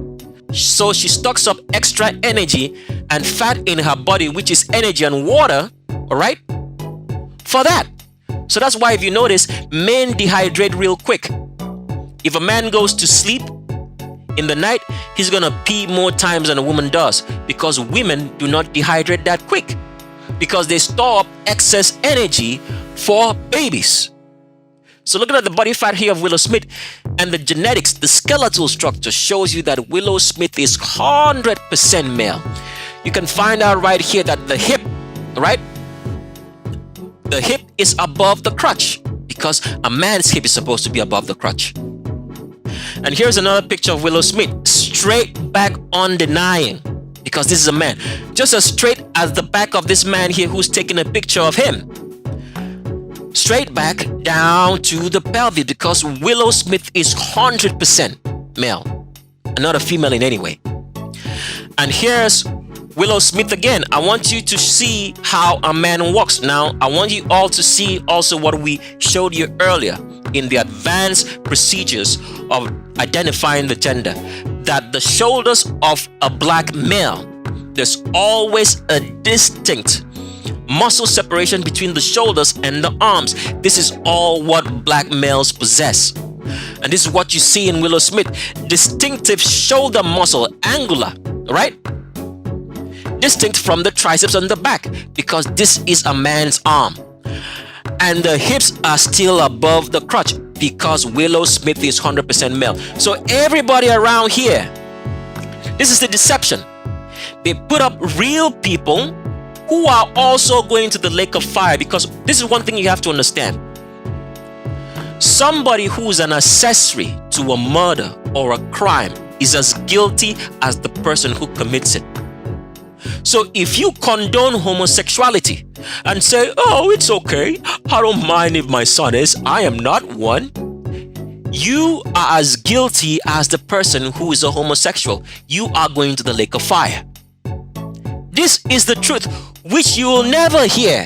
[SPEAKER 9] So she stocks up extra energy and fat in her body, which is energy and water, all right, for that. So that's why, if you notice, men dehydrate real quick. If a man goes to sleep in the night, he's gonna pee more times than a woman does, because women do not dehydrate that quick, because they store up excess energy for babies. So looking at the body fat here of Willow Smith and the genetics, the skeletal structure shows you that Willow Smith is 100% male. You can find out right here that the hip, right? The hip is above the crotch, because a man's hip is supposed to be above the crotch. And here's another picture of Willow Smith, straight back, undenying, because this is a man. Just as straight as the back of this man here who's taking a picture of him. Straight back down to the pelvis, because Willow Smith is 100% male and not a female in any way. And here's Willow Smith again. I want you to see how a man walks. Now, I want you all to see also what we showed you earlier in the advanced procedures of identifying the gender, that the shoulders of a black male, there's always a distinct muscle separation between the shoulders and the arms. This is all what black males possess. And this is what you see in Willow Smith. Distinctive shoulder muscle, angular, right? Distinct from the triceps on the back, because this is a man's arm. And the hips are still above the crotch, because Willow Smith is 100% male. So everybody around here, this is the deception. They put up real people who are also going to the lake of fire, because this is one thing you have to understand. Somebody who's an accessory to a murder or a crime is as guilty as the person who commits it. So if you condone homosexuality and say, oh, it's okay, I don't mind if my son is, I am not one, you are as guilty as the person who is a homosexual. You are going to the lake of fire. This is the truth, which you will never hear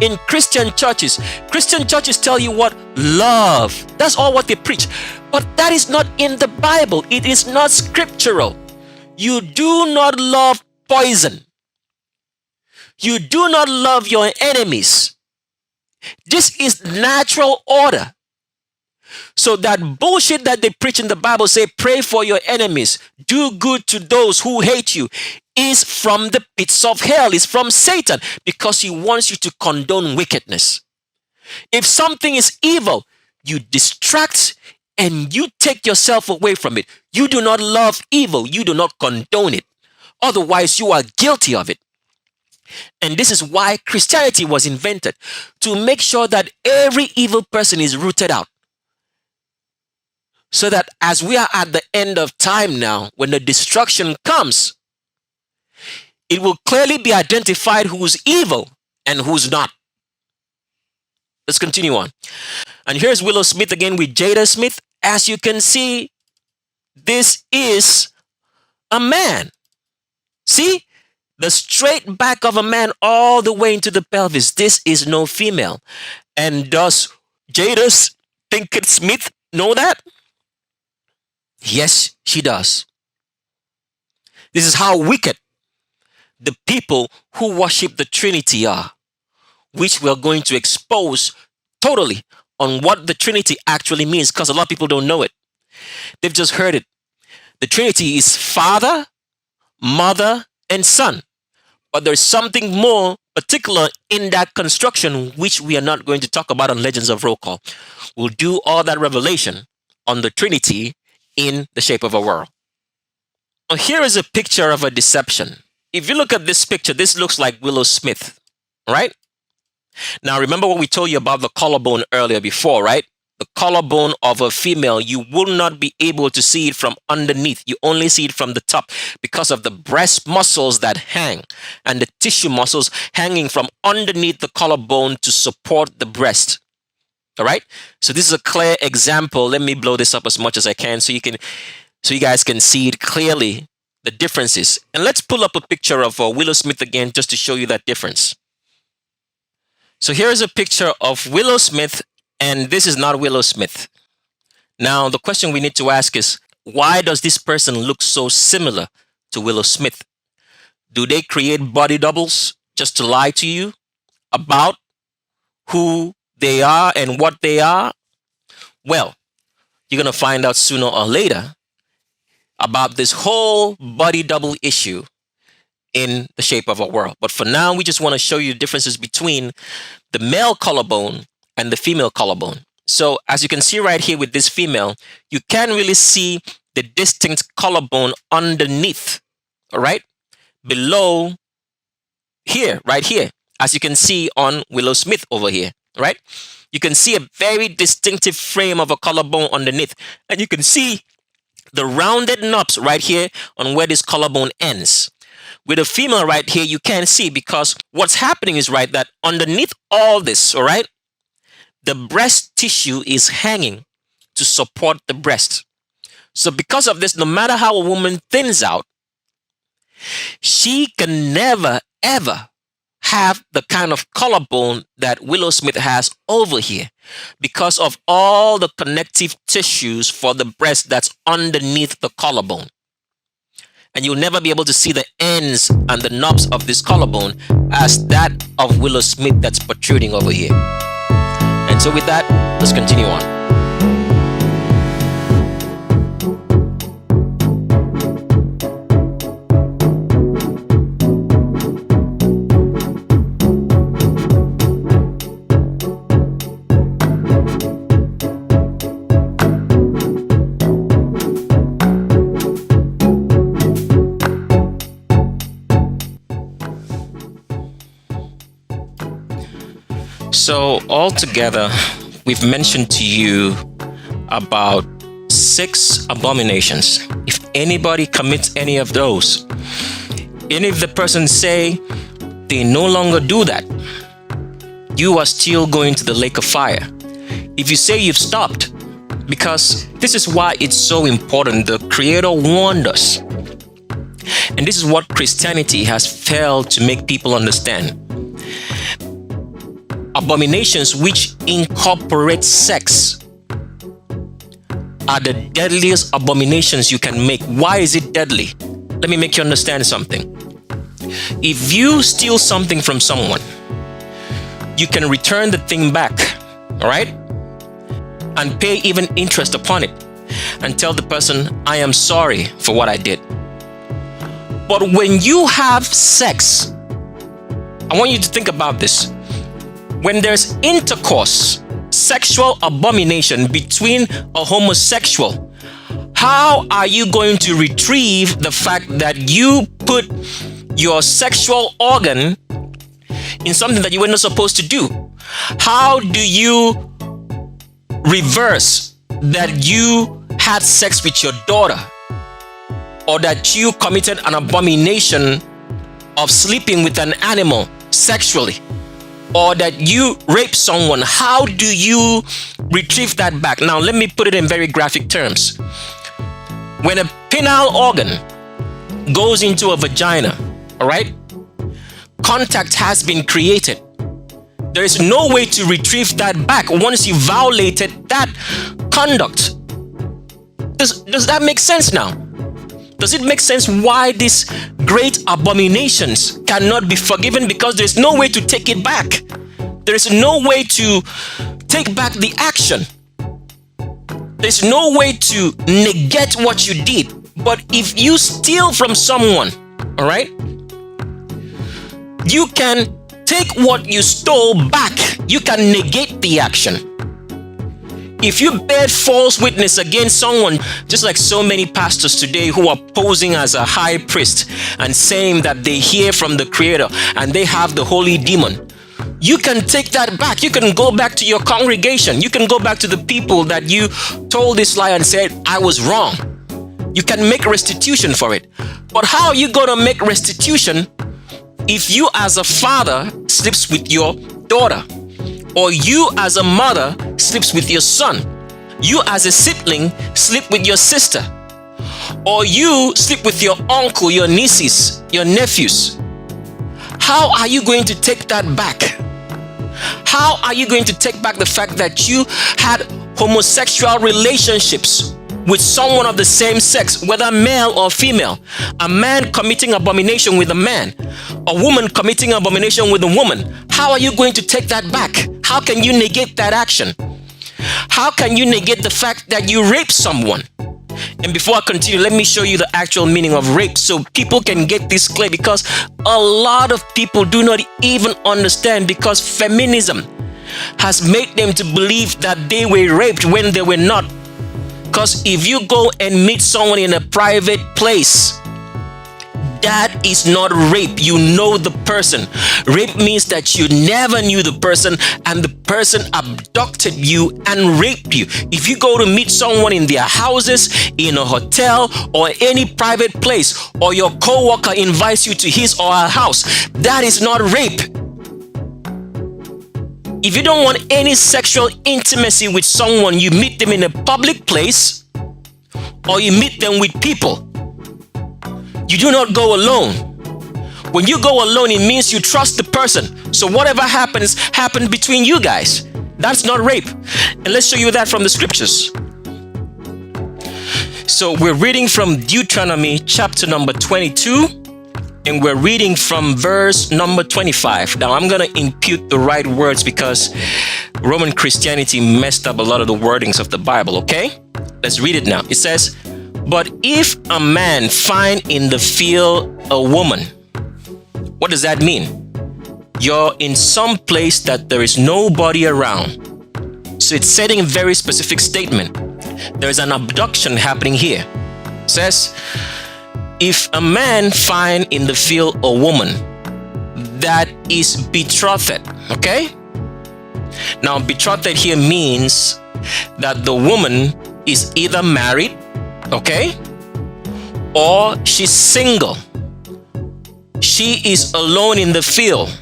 [SPEAKER 9] in Christian churches. Christian churches tell you what? Love. That's all what they preach. But that is not in the Bible. It is not scriptural. You do not love poison. You do not love your enemies. This is natural order. So that bullshit that they preach in the Bible, say pray for your enemies, do good to those who hate you, is from the pits of hell, is from Satan, because he wants you to condone wickedness. If something is evil, you distract and you take yourself away from it. You do not love evil. You do not condone it. Otherwise, you are guilty of it. And this is why Christianity was invented, to make sure that every evil person is rooted out. So that as we are at the end of time now, when the destruction comes, it will clearly be identified who's evil and who's not. Let's continue on. And here's Willow Smith again with Jada Smith. As you can see, this is a man. See? The straight back of a man all the way into the pelvis. This is no female. And does Jada Pinkett Smith know that? Yes, she does. This is how wicked the people who worship the Trinity are, which we are going to expose totally on what the Trinity actually means, because a lot of people don't know it. They've just heard it. The Trinity is Father, Mother, and Son. But there's something more particular in that construction, which we are not going to talk about on Legends of Roll Call. We'll do all that revelation on the Trinity in the shape of a world. Now, here is a picture of a deception. If you look at this picture, this looks like Willow Smith, right? Now, remember what we told you about the collarbone earlier before, right? The collarbone of a female, you will not be able to see it from underneath. You only see it from the top because of the breast muscles that hang and the tissue muscles hanging from underneath the collarbone to support the breast. All right. So this is a clear example. Let me blow this up as much as I can so you guys can see it clearly, the differences. And let's pull up a picture of Willow Smith again just to show you that difference. So here's a picture of Willow Smith, and this is not Willow Smith. Now, the question we need to ask is, why does this person look so similar to Willow Smith? Do they create body doubles just to lie to you about who they are and what they are? Well, you're going to find out sooner or later about this whole body double issue in the shape of a world. But for now, we just want to show you differences between the male collarbone and the female collarbone. So as you can see right here with this female, you can really see the distinct collarbone underneath, all right? Below here, right here, as you can see on Willow Smith over here, right? You can see a very distinctive frame of a collarbone underneath, and you can see the rounded knobs right here on where this collarbone ends. With a female right here, you can't see, because what's happening is, right, that underneath all this, all right, the breast tissue is hanging to support the breast. So because of this, no matter how a woman thins out, she can never, ever have the kind of collarbone that Willow Smith has over here, because of all the connective tissues for the breast that's underneath the collarbone. And you'll never be able to see the ends and the knobs of this collarbone as that of Willow Smith that's protruding over here. And so with that, let's continue on. So altogether, we've mentioned to you about 6 abominations. If anybody commits any of those, and if the person say they no longer do that, you are still going to the lake of fire. If you say you've stopped, because this is why it's so important. The Creator warned us. And this is what Christianity has failed to make people understand. Abominations which incorporate sex are the deadliest abominations you can make. Why is it deadly? Let me make you understand something. If you steal something from someone, you can return the thing back, all right? And pay even interest upon it and tell the person, I am sorry for what I did. But when you have sex, I want you to think about this. When there's intercourse, sexual abomination between a homosexual, how are you going to retrieve the fact that you put your sexual organ in something that you were not supposed to do? How do you reverse that you had sex with your daughter, or that you committed an abomination of sleeping with an animal sexually, or that you raped someone, how do you retrieve that back? Now, let me put it in very graphic terms. When a penile organ goes into a vagina, all right, contact has been created. There is no way to retrieve that back once you violated that conduct. Does that make sense now? Does it make sense why these great abominations cannot be forgiven? Because there's no way to take it back. There is no way to take back the action. There's no way to negate what you did. But if you steal from someone, all right, you can take what you stole back. You can negate the action. If you bear false witness against someone, just like so many pastors today who are posing as a high priest and saying that they hear from the Creator and they have the holy demon, you can take that back. You can go back to your congregation. You can go back to the people that you told this lie and said, I was wrong. You can make restitution for it. But how are you going to make restitution if you as a father sleeps with your daughter? Or you as a mother sleeps with your son? You as a sibling sleep with your sister? Or you sleep with your uncle, your nieces, your nephews? How are you going to take that back? How are you going to take back the fact that you had homosexual relationships with someone of the same sex, whether male or female? A man committing abomination with a man, a woman committing abomination with a woman. How are you going to take that back? How can you negate that action? How can you negate the fact that you raped someone? And before I continue, let me show you the actual meaning of rape so people can get this clear, because a lot of people do not even understand, because feminism has made them to believe that they were raped when they were not. Because if you go and meet someone in a private place, that is not rape. You know the person. Rape means that you never knew the person and the person abducted you and raped you. If you go to meet someone in their houses, in a hotel, or any private place, or your co-worker invites you to his or her house, that is not rape. If you don't want any sexual intimacy with someone, you meet them in a public place, or you meet them with people. You do not go alone. When you go alone, it means you trust the person. So whatever happens between you guys. That's not rape. And let's show you that from the scriptures. So we're reading from Deuteronomy chapter number 22, and we're reading from verse number 25. Now I'm going to impute the right words because Roman Christianity messed up a lot of the wordings of the Bible, okay? Let's read it now. It says, but if a man find in the field a woman, what does that mean? You're in some place that there is nobody around. So it's setting a very specific statement. There is an abduction happening here. It says, if a man find in the field a woman that is betrothed, okay? Now, betrothed here means that the woman is either married, okay, or she's single. She is alone in the field,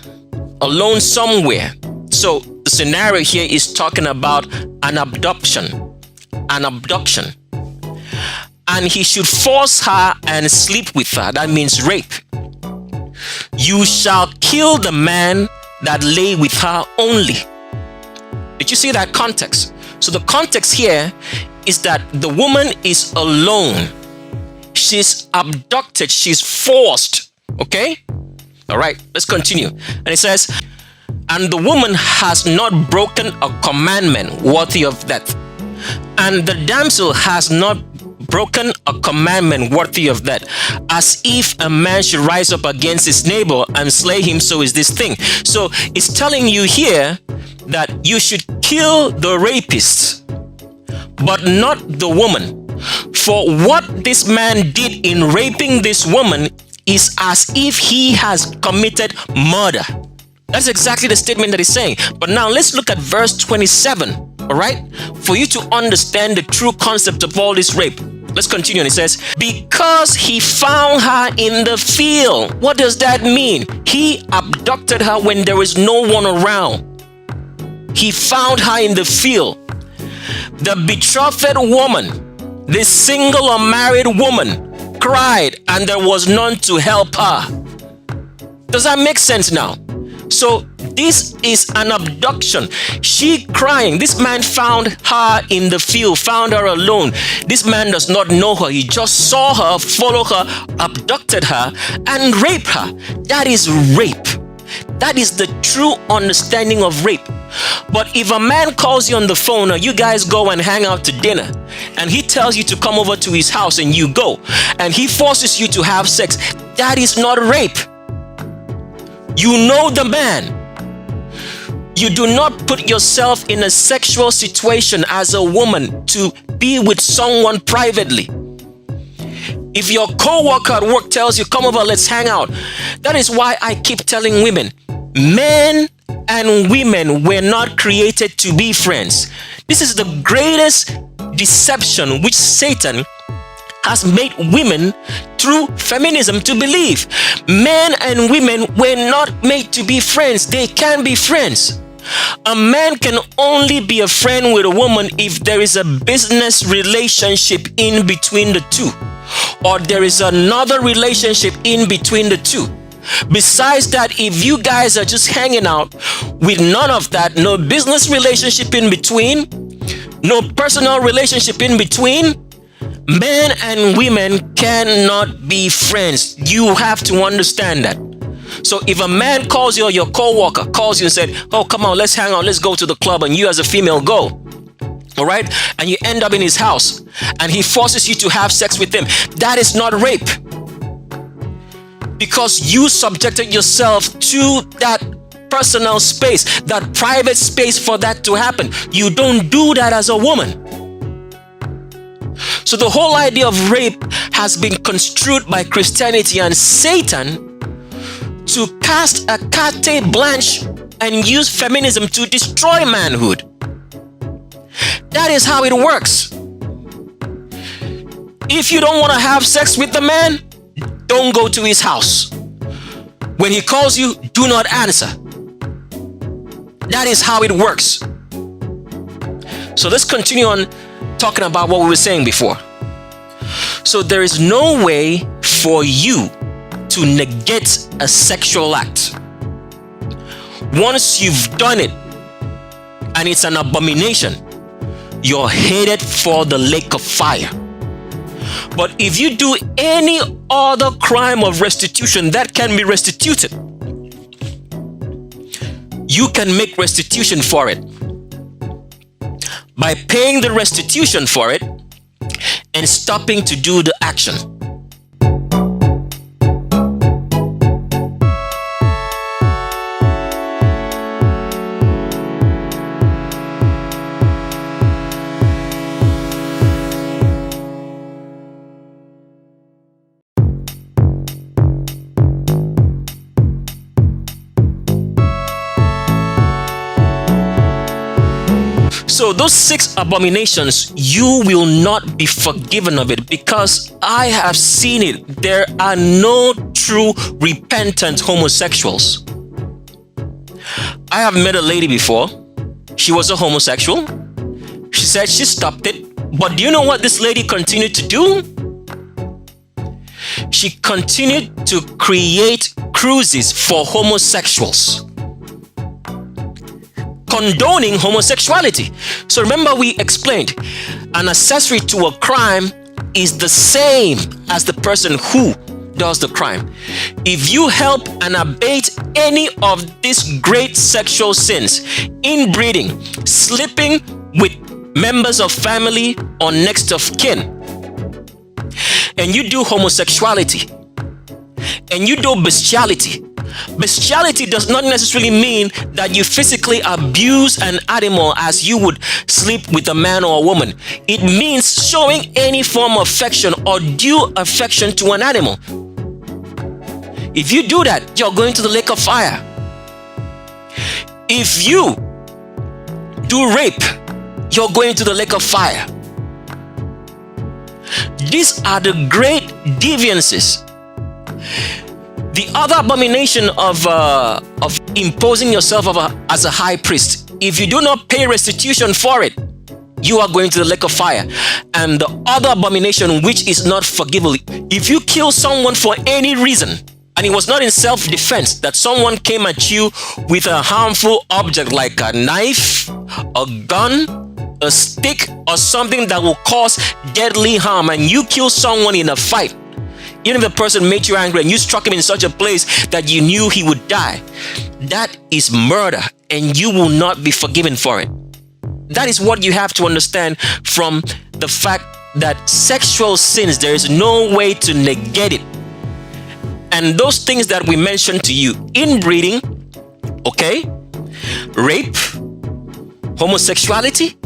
[SPEAKER 9] alone somewhere. So the scenario here is talking about an abduction. And he should force her and sleep with her. That means rape. You shall kill the man that lay with her only. Did you see that context? So the context here is that the woman is alone. She's abducted. She's forced. Okay? All right, let's continue. And it says, and the woman has not broken a commandment worthy of death. And the damsel has not broken a commandment worthy of that, as if a man should rise up against his neighbor and slay him, so is this thing. So it's telling you here that you should kill the rapist, but not the woman. For what this man did in raping this woman is as if he has committed murder. That's exactly the statement that he's saying. But now let's look at verse 27. All All right? For you to understand the true concept of all this rape. Let's continue. And it says, because he found her in the field. What does that mean? He abducted her when there was no one around. He found her in the field. The betrothed woman, the single or married woman, cried and there was none to help her. Does that make sense now? So this is an abduction. She crying. This man found her in the field, found her alone. This man does not know her. He just saw her, followed her, abducted her, and raped her. That is rape. That is the true understanding of rape. But if a man calls you on the phone or you guys go and hang out to dinner and he tells you to come over to his house and you go and he forces you to have sex, that is not rape. You know the man. You do not put yourself in a sexual situation as a woman to be with someone privately. If your co-worker at work tells you, come over, let's hang out. That is why I keep telling women, men and women were not created to be friends. This is the greatest deception which Satan has made women through feminism to believe. Men and women were not made to be friends. They can be friends. A man can only be a friend with a woman if there is a business relationship in between the two, or there is another relationship in between the two. Besides that, if you guys are just hanging out with none of that, no business relationship in between, no personal relationship in between, men and women cannot be friends. You have to understand that. So if a man calls you or your co-worker calls you and said, oh, come on, let's hang out, let's go to the club, and you as a female go, all right, and you end up in his house and he forces you to have sex with him, that is not rape. Because you subjected yourself to that personal space, that private space for that to happen. You don't do that as a woman. So the whole idea of rape has been construed by Christianity and Satan to cast a carte blanche and use feminism to destroy manhood. That is how it works. If you don't want to have sex with the man, don't go to his house. When he calls you, do not answer. That is how it works. So let's continue on talking about what we were saying before. So there is no way for you to negate a sexual act. Once you've done it and it's an abomination, you're headed for the lake of fire. But if you do any other crime of restitution that can be restituted, you can make restitution for it by paying the restitution for it and stopping to do the action. So those 6 abominations, you will not be forgiven of it, because I have seen it. There are no true repentant homosexuals. I have met a lady before. She was a homosexual. She said she stopped it. But do you know what this lady continued to do? She continued to create cruises for homosexuals, condoning homosexuality. So remember, we explained an accessory to a crime is the same as the person who does the crime. If you help and abate any of these great sexual sins, inbreeding, sleeping with members of family or next of kin, and you do homosexuality, and you do bestiality. Bestiality does not necessarily mean that you physically abuse an animal as you would sleep with a man or a woman. It means showing any form of affection or due affection to an animal. If you do that, you're going to the lake of fire. If you do rape, you're going to the lake of fire. These are the great deviances. The other abomination of imposing yourself as a high priest, if you do not pay restitution for it, you are going to the lake of fire. And the other abomination which is not forgivable, if you kill someone for any reason, and it was not in self-defense, that someone came at you with a harmful object like a knife, a gun, a stick, or something that will cause deadly harm, and you kill someone in a fight, even if the person made you angry and you struck him in such a place that you knew he would die, that is murder, and you will not be forgiven for it. That is what you have to understand from the fact that sexual sins, there is no way to negate it. And those things that we mentioned to you, inbreeding, okay, rape, homosexuality,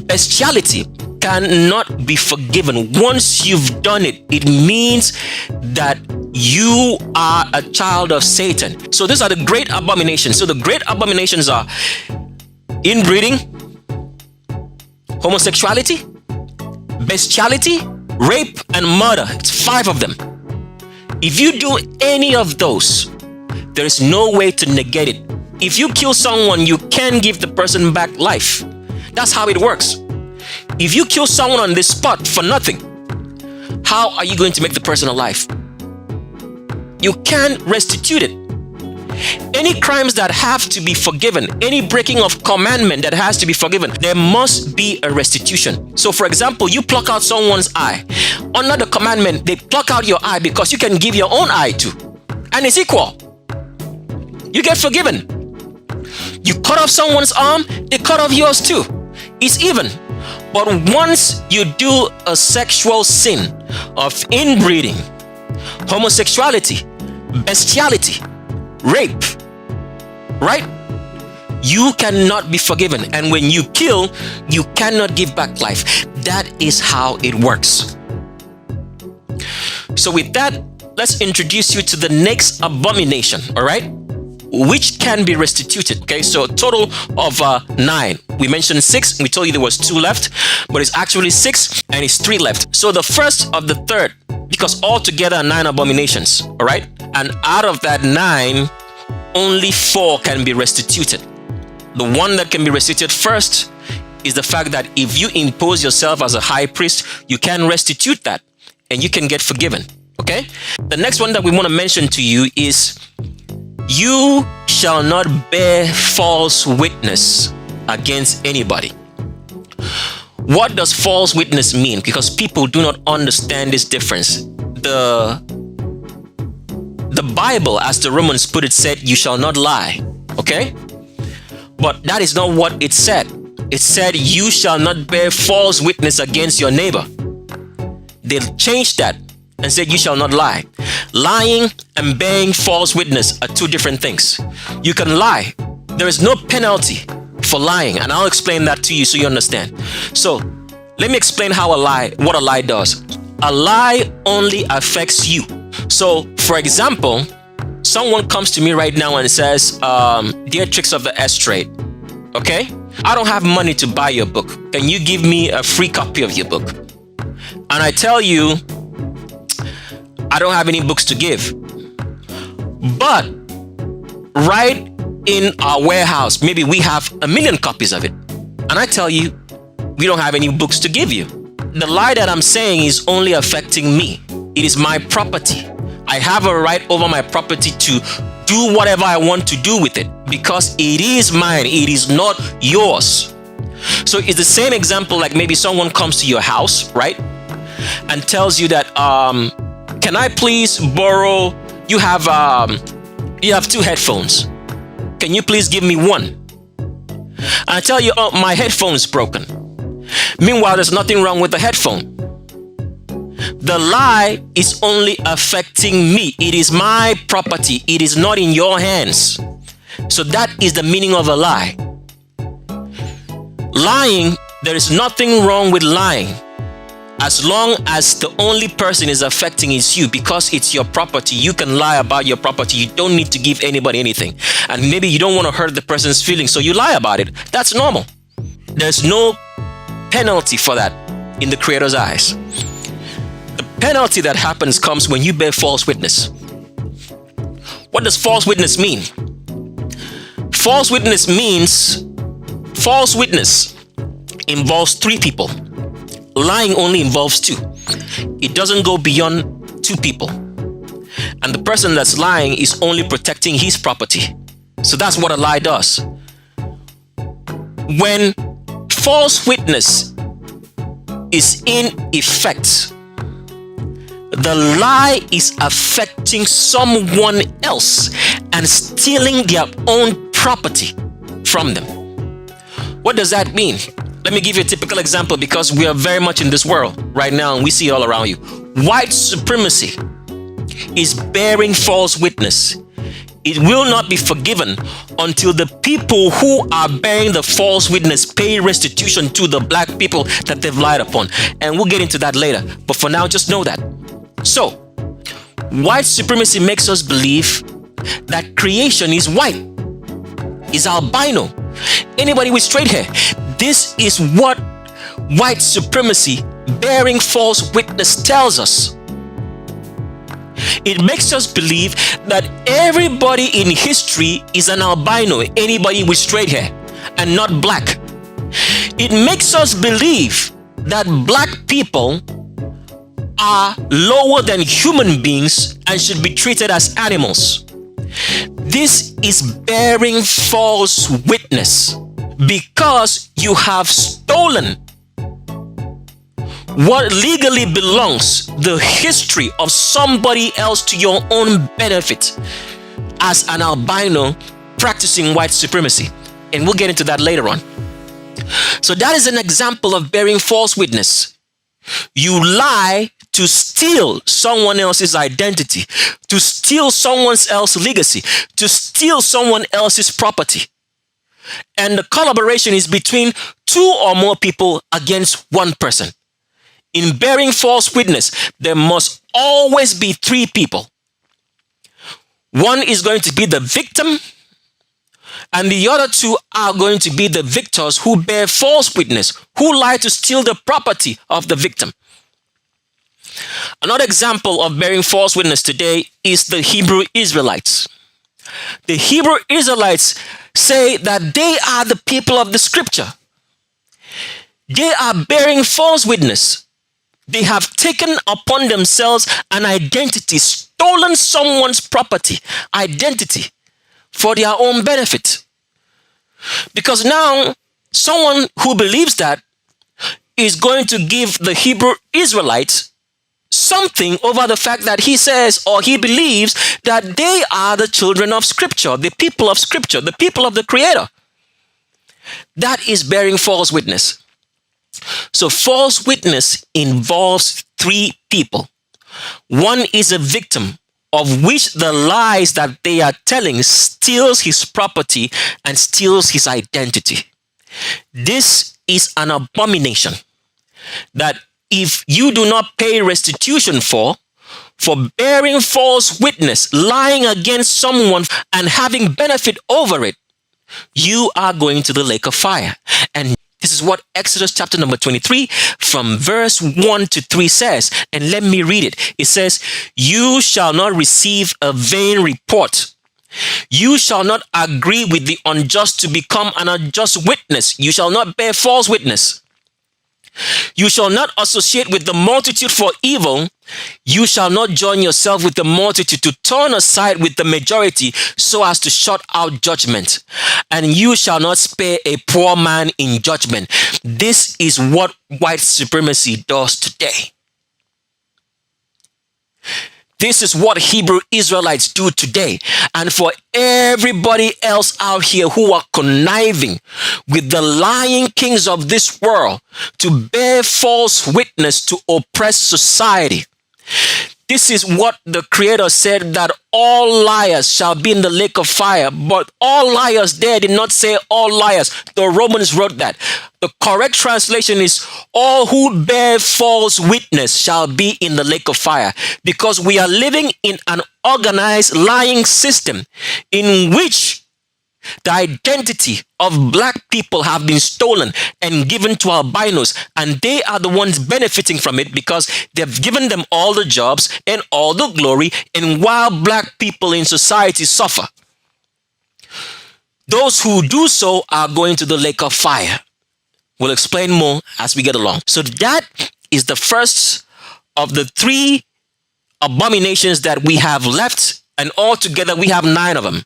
[SPEAKER 9] bestiality, cannot be forgiven. Once you've done it, it means that you are a child of Satan. So these are the great abominations. So the great abominations are inbreeding, homosexuality, bestiality, rape, and murder. It's 5 of them. If you do any of those, there is no way to negate it. If you kill someone, you can give the person back life. That's how it works. If you kill someone on the spot for nothing, how are you going to make the person alive? You can't restitute it. Any crimes that have to be forgiven, any breaking of commandment that has to be forgiven, there must be a restitution. So for example, you pluck out someone's eye. Under the commandment, they pluck out your eye because you can give your own eye too. And it's equal. You get forgiven. You cut off someone's arm, they cut off yours too. It's even. But once you do a sexual sin of inbreeding, homosexuality, bestiality, rape, right? You cannot be forgiven. And when you kill, you cannot give back life. That is how it works. So with that, let's introduce you to the next abomination, all right? Which can be restituted. Okay, so a total of 9. We mentioned 6. We told you there was 2 left, but it's actually 6 and it's 3 left. So the first of the third, because altogether are 9 abominations, all right? And out of that 9, only 4 can be restituted. The one that can be restituted first is the fact that if you impose yourself as a high priest, you can restitute that and you can get forgiven. Okay? The next one that we want to mention to you is, you shall not bear false witness against anybody. What does false witness mean? Because people do not understand this difference. The Bible, as the Romans put it, said, you shall not lie. Okay? But that is not what it said. It said, you shall not bear false witness against your neighbor. They changed that and said, you shall not lie. Lying and bearing false witness are 2 different things. You can lie. There is no penalty for lying, and I'll explain that to you so you understand. So let me explain what a lie does. A lie only affects you. So for example, someone comes to me right now and says, dear Tricks of the S Trade, okay, I don't have money to buy your book. Can you give me a free copy of your book? And I tell you, I don't have any books to give. But right in our warehouse, maybe we have 1 million copies of it. And I tell you, we don't have any books to give you. The lie that I'm saying is only affecting me. It is my property. I have a right over my property to do whatever I want to do with it because it is mine. It is not yours. So it's the same example, like maybe someone comes to your house, right? And tells you that, can I please borrow, you have 2 headphones. Can you please give me one? And I tell you, oh, my headphone is broken. Meanwhile, there's nothing wrong with the headphone. The lie is only affecting me. It is my property. It is not in your hands. So that is the meaning of a lie. Lying, there is nothing wrong with lying. As long as the only person is affecting is you, because it's your property. You can lie about your property. You don't need to give anybody anything. And maybe you don't want to hurt the person's feelings, so you lie about it. That's normal. There's no penalty for that in the Creator's eyes. The penalty that happens comes when you bear false witness. What does false witness mean? False witness involves three people. Lying only involves two. It doesn't go beyond two people. And the person that's lying is only protecting his property. So that's what a lie does. When false witness is in effect, the lie is affecting someone else and stealing their own property from them. What does that mean? Let me give you a typical example, because we are very much in this world right now and we see it all around you. White supremacy is bearing false witness. It will not be forgiven until the people who are bearing the false witness pay restitution to the black people that they've lied upon. And we'll get into that later. But for now, just know that. So, white supremacy makes us believe that creation is white, is albino, anybody with straight hair. This is what white supremacy bearing false witness tells us. It makes us believe that everybody in history is an albino, anybody with straight hair, and not black. It makes us believe that black people are lower than human beings and should be treated as animals. This is bearing false witness because you have stolen what legally belongs, the history of somebody else, to your own benefit as an albino practicing white supremacy. And we'll get into that later on. So that is an example of bearing false witness. You lie to steal someone else's identity, to steal someone else's legacy, to steal someone else's property. And the collaboration is between two or more people against one person. In bearing false witness, there must always be three people. One is going to be the victim, and the other two are going to be the victors who bear false witness, who lie to steal the property of the victim. Another example of bearing false witness today is the Hebrew Israelites. The Hebrew Israelites say that they are the people of the scripture. They are bearing false witness. They have taken upon themselves an identity, stolen someone's property, identity, for their own benefit. Because now, someone who believes that is going to give the Hebrew Israelites something over the fact that he says or he believes that they are the children of Scripture, the people of Scripture, the people of the Creator. That is bearing false witness. So false witness involves three people. One is a victim, of which the lies that they are telling steals his property and steals his identity. This is an abomination that if you do not pay restitution for bearing false witness, lying against someone and having benefit over it, you are going to the lake of fire. And this is what Exodus chapter number 23 from verse 1 to 3 says. And let me read it. It says, "You shall not receive a vain report. You shall not agree with the unjust to become an unjust witness. You shall not bear false witness. You shall not associate with the multitude for evil. You shall not join yourself with the multitude to turn aside with the majority so as to shut out judgment. And you shall not spare a poor man in judgment." This is what white supremacy does today. This is what Hebrew Israelites do today. And for everybody else out here who are conniving with the lying kings of this world to bear false witness to oppress society, this is what the Creator said, that all liars shall be in the lake of fire. But all liars there did not say all liars. The Romans wrote that. The correct translation is all who bear false witness shall be in the lake of fire. Because we are living in an organized lying system in which The identity of black people have been stolen and given to albinos, and they are the ones benefiting from it because they've given them all the jobs and all the glory, and while black people in society suffer, those who do so are going to the lake of fire. We'll explain more as we get along. So that is the first of the 3 abominations that we have left, and altogether we have 9 of them.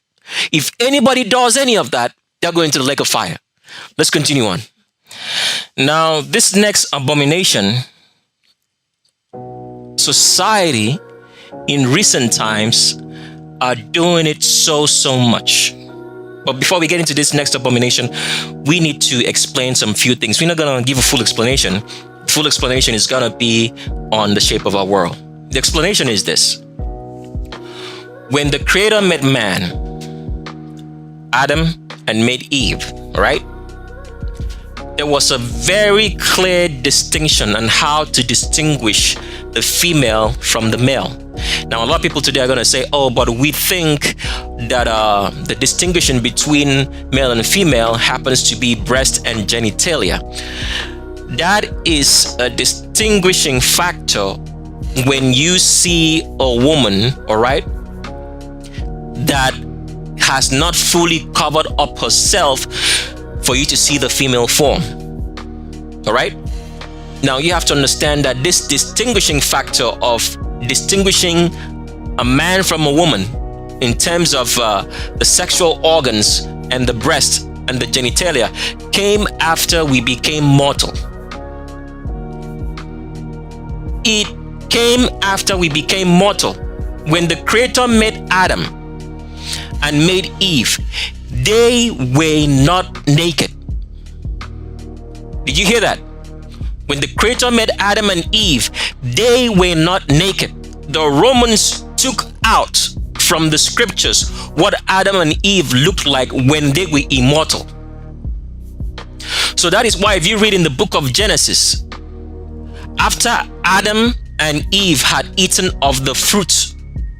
[SPEAKER 9] If anybody does any of that, they're going to the lake of fire. Let's continue on. Now, this next abomination, society in recent times are doing it so much. But before we get into this next abomination, we need to explain some few things. We're not going to give a full explanation. Full explanation is going to be on the shape of our world. The explanation is this. When the Creator met man, Adam, and made Eve, right? There was a very clear distinction on how to distinguish the female from the male. Now, a lot of people today are going to say, oh, but we think that the distinction between male and female happens to be breast and genitalia. That is a distinguishing factor when you see a woman, all right, that has not fully covered up herself for you to see the female form. All right? Now you have to understand that this distinguishing factor of distinguishing a man from a woman in terms of the sexual organs and the breast and the genitalia came after we became mortal. It came after we became mortal. When the Creator made Adam and made Eve, they were not naked. Did you hear that? When the Creator made Adam and Eve, they were not naked. The Romans took out from the scriptures what Adam and Eve looked like when they were immortal. So that is why if you read in the book of Genesis, after Adam and Eve had eaten of the fruit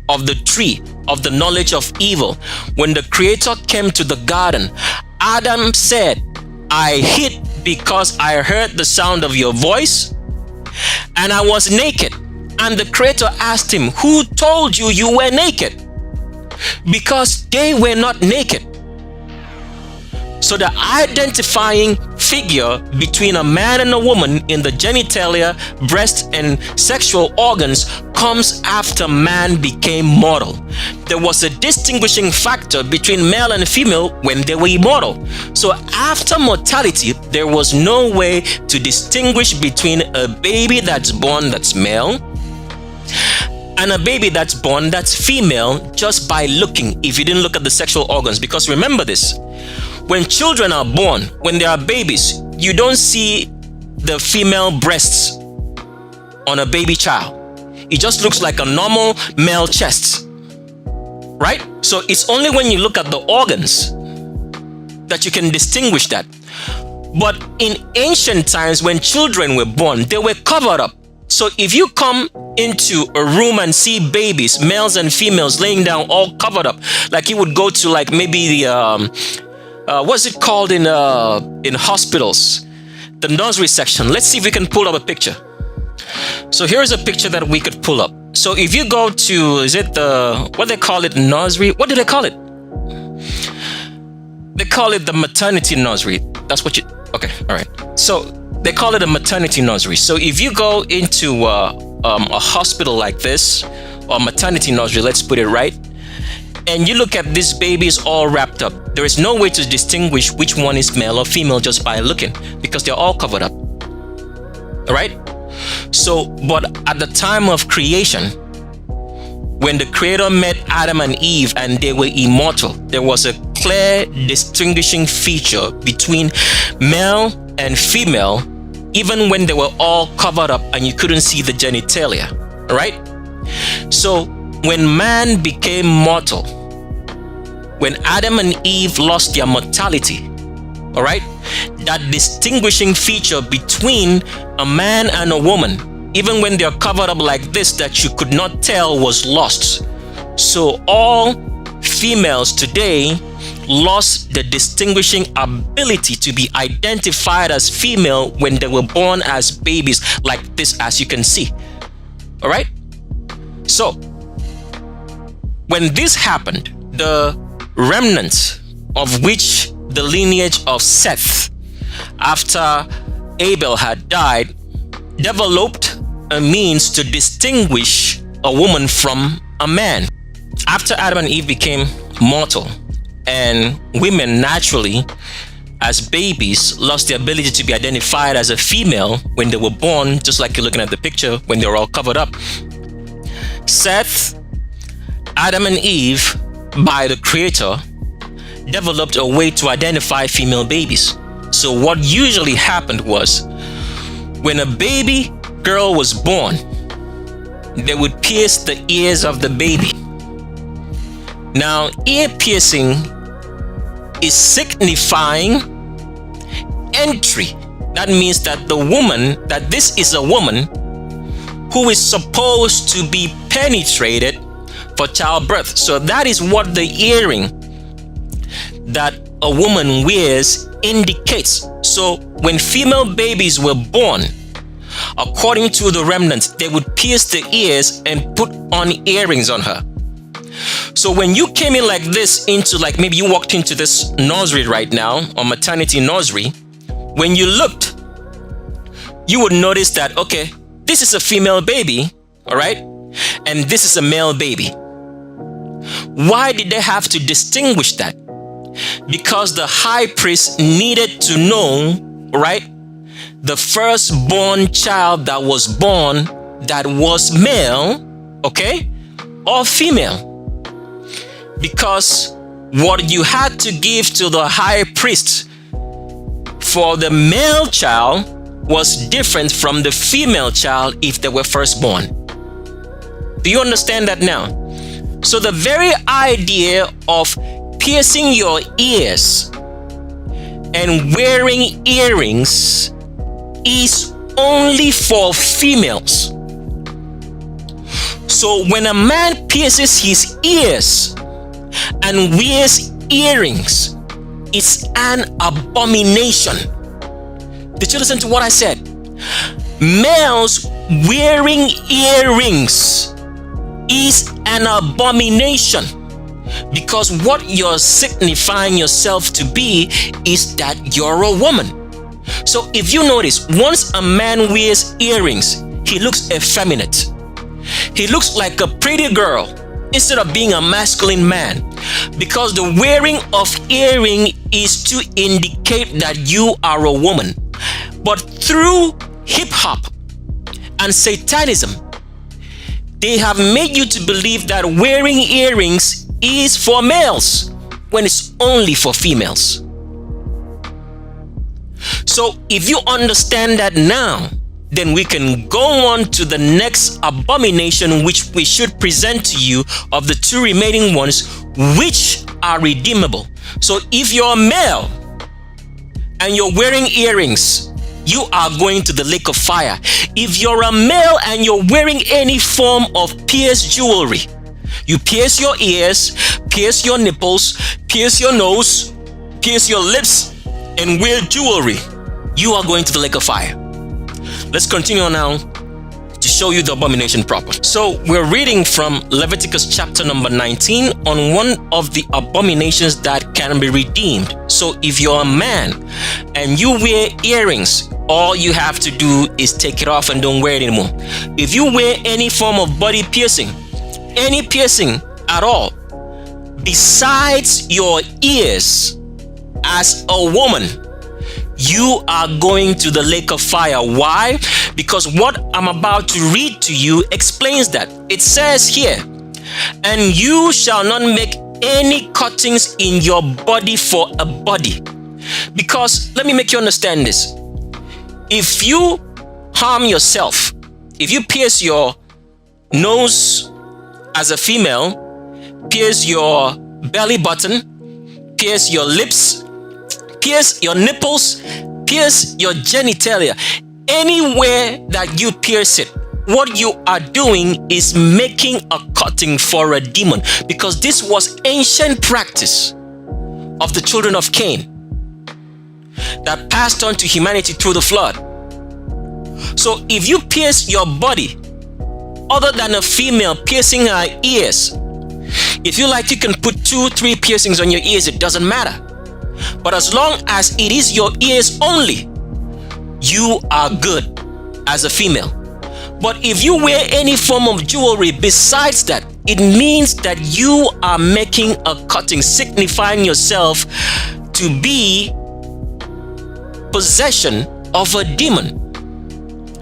[SPEAKER 9] of the tree of the knowledge of evil, when the Creator came to the garden, Adam said, I hid because I heard the sound of your voice and I was naked. And the Creator asked him, who told you you were naked? Because they were not naked. So the identifying figure between a man and a woman in the genitalia, breast, and sexual organs comes after man became mortal. There was a distinguishing factor between male and female when they were immortal. So after mortality, there was no way to distinguish between a baby that's born that's male and a baby that's born that's female just by looking, if you didn't look at the sexual organs. Because remember this, when children are born, when they are babies, you don't see the female breasts on a baby child. It just looks like a normal male chest, right? So it's only when you look at the organs that you can distinguish that. But in ancient times, when children were born, they were covered up. So if you come into a room and see babies, males and females laying down all covered up, like you would go to like maybe the what's it called in hospitals, the nursery section. Let's see if we can pull up a picture. So here's a picture that we could pull up. So if you go to, is it the, what they call it, nursery? What do they call it? They call it the maternity nursery. That's what you, okay, all right. So they call it a maternity nursery. So if you go into a hospital like this, or maternity nursery, let's put it right, and you look at these babies all wrapped up, there is no way to distinguish which one is male or female just by looking, because they're all covered up. All right? So, but at the time of creation, when the Creator met Adam and Eve and they were immortal, there was a clear distinguishing feature between male and female, even when they were all covered up and you couldn't see the genitalia. All right? So, when man became mortal, when Adam and Eve lost their mortality, all right, that distinguishing feature between a man and a woman, even when they're covered up like this, that you could not tell, was lost. So all females today lost the distinguishing ability to be identified as female when they were born as babies, like this, as you can see. All right? So, when this happened, the remnants of which the lineage of Seth, after Abel had died, developed a means to distinguish a woman from a man. After Adam and Eve became mortal, and women naturally, as babies, lost the ability to be identified as a female when they were born, just like you're looking at the picture when they were all covered up. Seth, Adam and Eve, by the Creator, developed a way to identify female babies. So what usually happened was, when a baby girl was born, they would pierce the ears of the baby. Now, ear piercing is signifying entry. That means that this is a woman who is supposed to be penetrated for childbirth. So that is what the earring that a woman wears indicates. So when female babies were born, according to the remnants, they would pierce the ears and put on earrings on her. So when you came in like this into, like, maybe you walked into this nursery right now, or maternity nursery, when you looked, you would notice that, okay, this is a female baby, all right, and this is a male baby. Why did they have to distinguish that? Because the high priest needed to know, right, the firstborn child that was born that was male, okay, or female. Because what you had to give to the high priest for the male child was different from the female child if they were firstborn. Do you understand that now? So the very idea of piercing your ears and wearing earrings is only for females. So when a man pierces his ears and wears earrings, it's an abomination. Did you listen to what I said? Males wearing earrings is an abomination, because what you're signifying yourself to be is that you're a woman. So if you notice, once a man wears earrings, he looks effeminate. He looks like a pretty girl instead of being a masculine man, because the wearing of earring is to indicate that you are a woman. But through hip-hop and Satanism, they have made you to believe that wearing earrings is for males when it's only for females. So if you understand that now, then we can go on to the next abomination which we should present to you of the two remaining ones which are redeemable. So if you're a male and you're wearing earrings, you are going to the lake of fire. If you're a male and you're wearing any form of pierced jewelry, you pierce your ears, pierce your nipples, pierce your nose, pierce your lips, and wear jewelry, you are going to the lake of fire. Let's continue on now to show you the abomination proper. So we're reading from Leviticus chapter number 19 on one of the abominations that can be redeemed. So if you're a man and you wear earrings, all you have to do is take it off and don't wear it anymore. If you wear any form of body piercing, any piercing at all, besides your ears, as a woman, you are going to the lake of fire. Why? Because what I'm about to read to you explains that. It says here, and you shall not make any cuttings in your body for a body. Because let me make you understand this. If you harm yourself, if you pierce your nose as a female, pierce your belly button, pierce your lips, pierce your nipples, pierce your genitalia, anywhere that you pierce it, what you are doing is making a cutting for a demon, because this was ancient practice of the children of Cain that passed on to humanity through the flood. So if you pierce your body, other than a female piercing her ears, if you like, you can put 2, 3 piercings on your ears, it doesn't matter. But as long as it is your ears only, you are good as a female. But if you wear any form of jewelry besides that, it means that you are making a cutting, signifying yourself to be possession of a demon.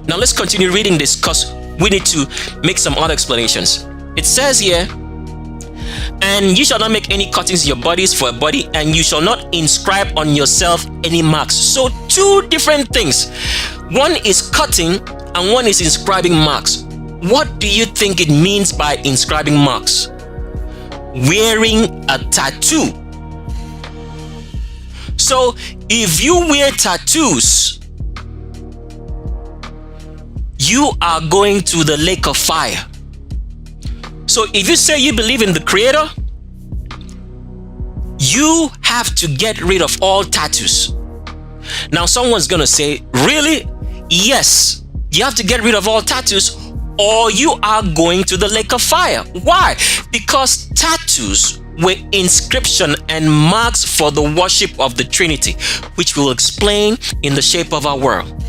[SPEAKER 9] Now let's continue reading this because we need to make some other explanations. It says here, and you shall not make any cuttings in your bodies for a body, and you shall not inscribe on yourself any marks. So 2 different things. One is cutting and one is inscribing marks. What do you think it means by inscribing marks? Wearing a tattoo. So if you wear tattoos, you are going to the lake of fire. So if you say you believe in the Creator, you have to get rid of all tattoos. Now someone's gonna say, really? Yes, you have to get rid of all tattoos or you are going to the lake of fire. Why? Because tattoos were inscription and marks for the worship of the Trinity, which we'll explain in the shape of our world.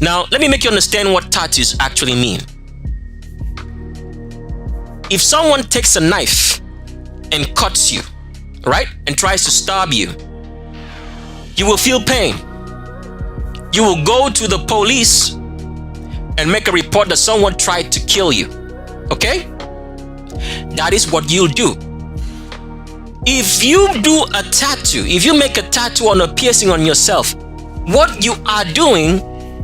[SPEAKER 9] Now, let me make you understand what tattoos actually mean. If someone takes a knife and cuts you, right, and tries to stab you, you will feel pain. You will go to the police and make a report that someone tried to kill you. Okay? That is what you'll do. If you do a tattoo, if you make a tattoo on a piercing on yourself, what you are doing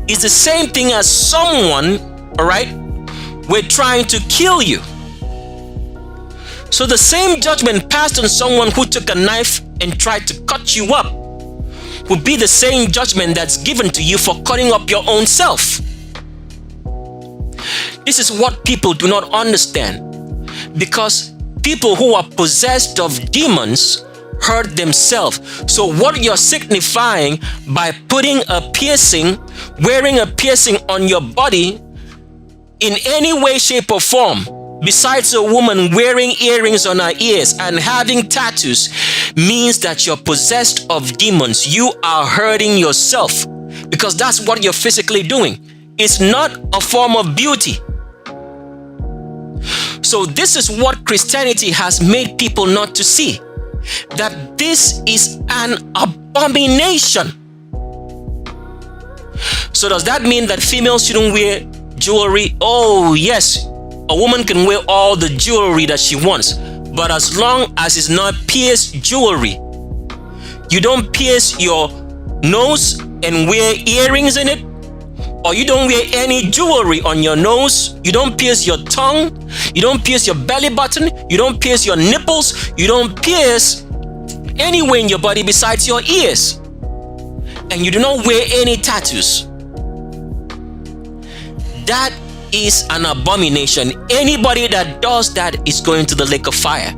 [SPEAKER 9] is the same thing as someone, all right, were trying to kill you. So the same judgment passed on someone who took a knife and tried to cut you up would be the same judgment that's given to you for cutting up your own self. This is what people do not understand, because people who are possessed of demons hurt themselves. So what you're signifying by putting a piercing, wearing a piercing on your body in any way, shape or form, besides a woman wearing earrings on her ears and having tattoos, means that you're possessed of demons. You are hurting yourself, because that's what you're physically doing. It's not a form of beauty. So this is what Christianity has made people not to see, that this is an abomination. So does that mean that females shouldn't wear jewelry? Oh yes, a woman can wear all the jewelry that she wants, but as long as it's not pierced jewelry. You don't pierce your nose and wear earrings in it, or you don't wear any jewelry on your nose, you don't pierce your tongue, you don't pierce your belly button, you don't pierce your nipples, you don't pierce anywhere in your body besides your ears, and you do not wear any tattoos. That is an abomination. Anybody that does that is going to the lake of fire.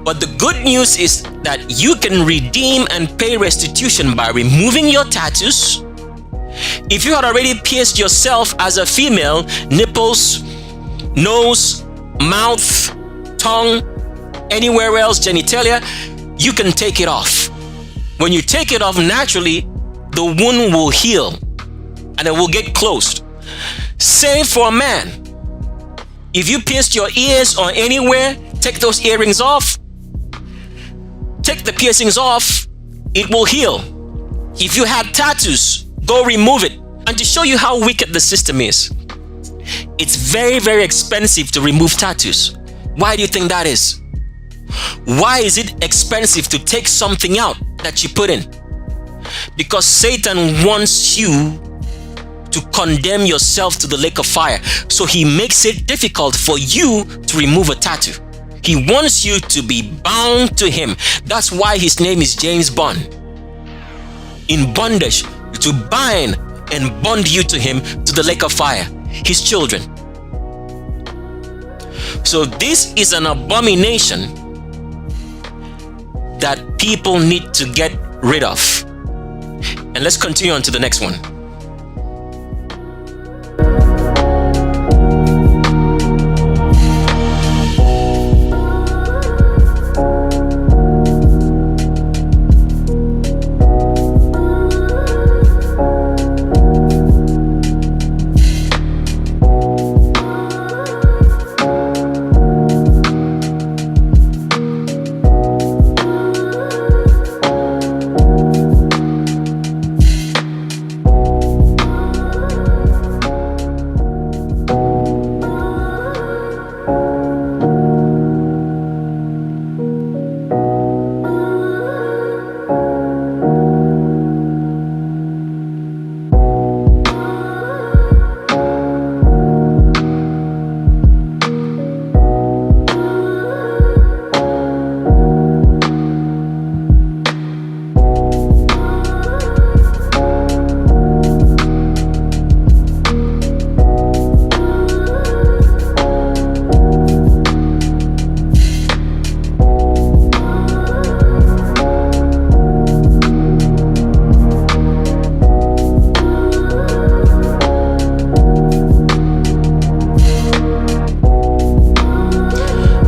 [SPEAKER 9] But the good news is that you can redeem and pay restitution by removing your tattoos. If you had already pierced yourself as a female, nipples, nose, mouth, tongue, anywhere else, genitalia, you can take it off. When you take it off, naturally, the wound will heal and it will get closed. Same for a man. If you pierced your ears or anywhere, take those earrings off. Take the piercings off, it will heal. If you have tattoos, go remove it. And to show you how wicked the system is, it's very, very expensive to remove tattoos. Why do you think that is? Why is it expensive to take something out that you put in? Because Satan wants you to condemn yourself to the lake of fire. So he makes it difficult for you to remove a tattoo. He wants you to be bound to him. That's why his name is James Bond. In bondage, to bind and bond you to him, to the lake of fire, his children. So this is an abomination that people need to get rid of. And let's continue on to the next one.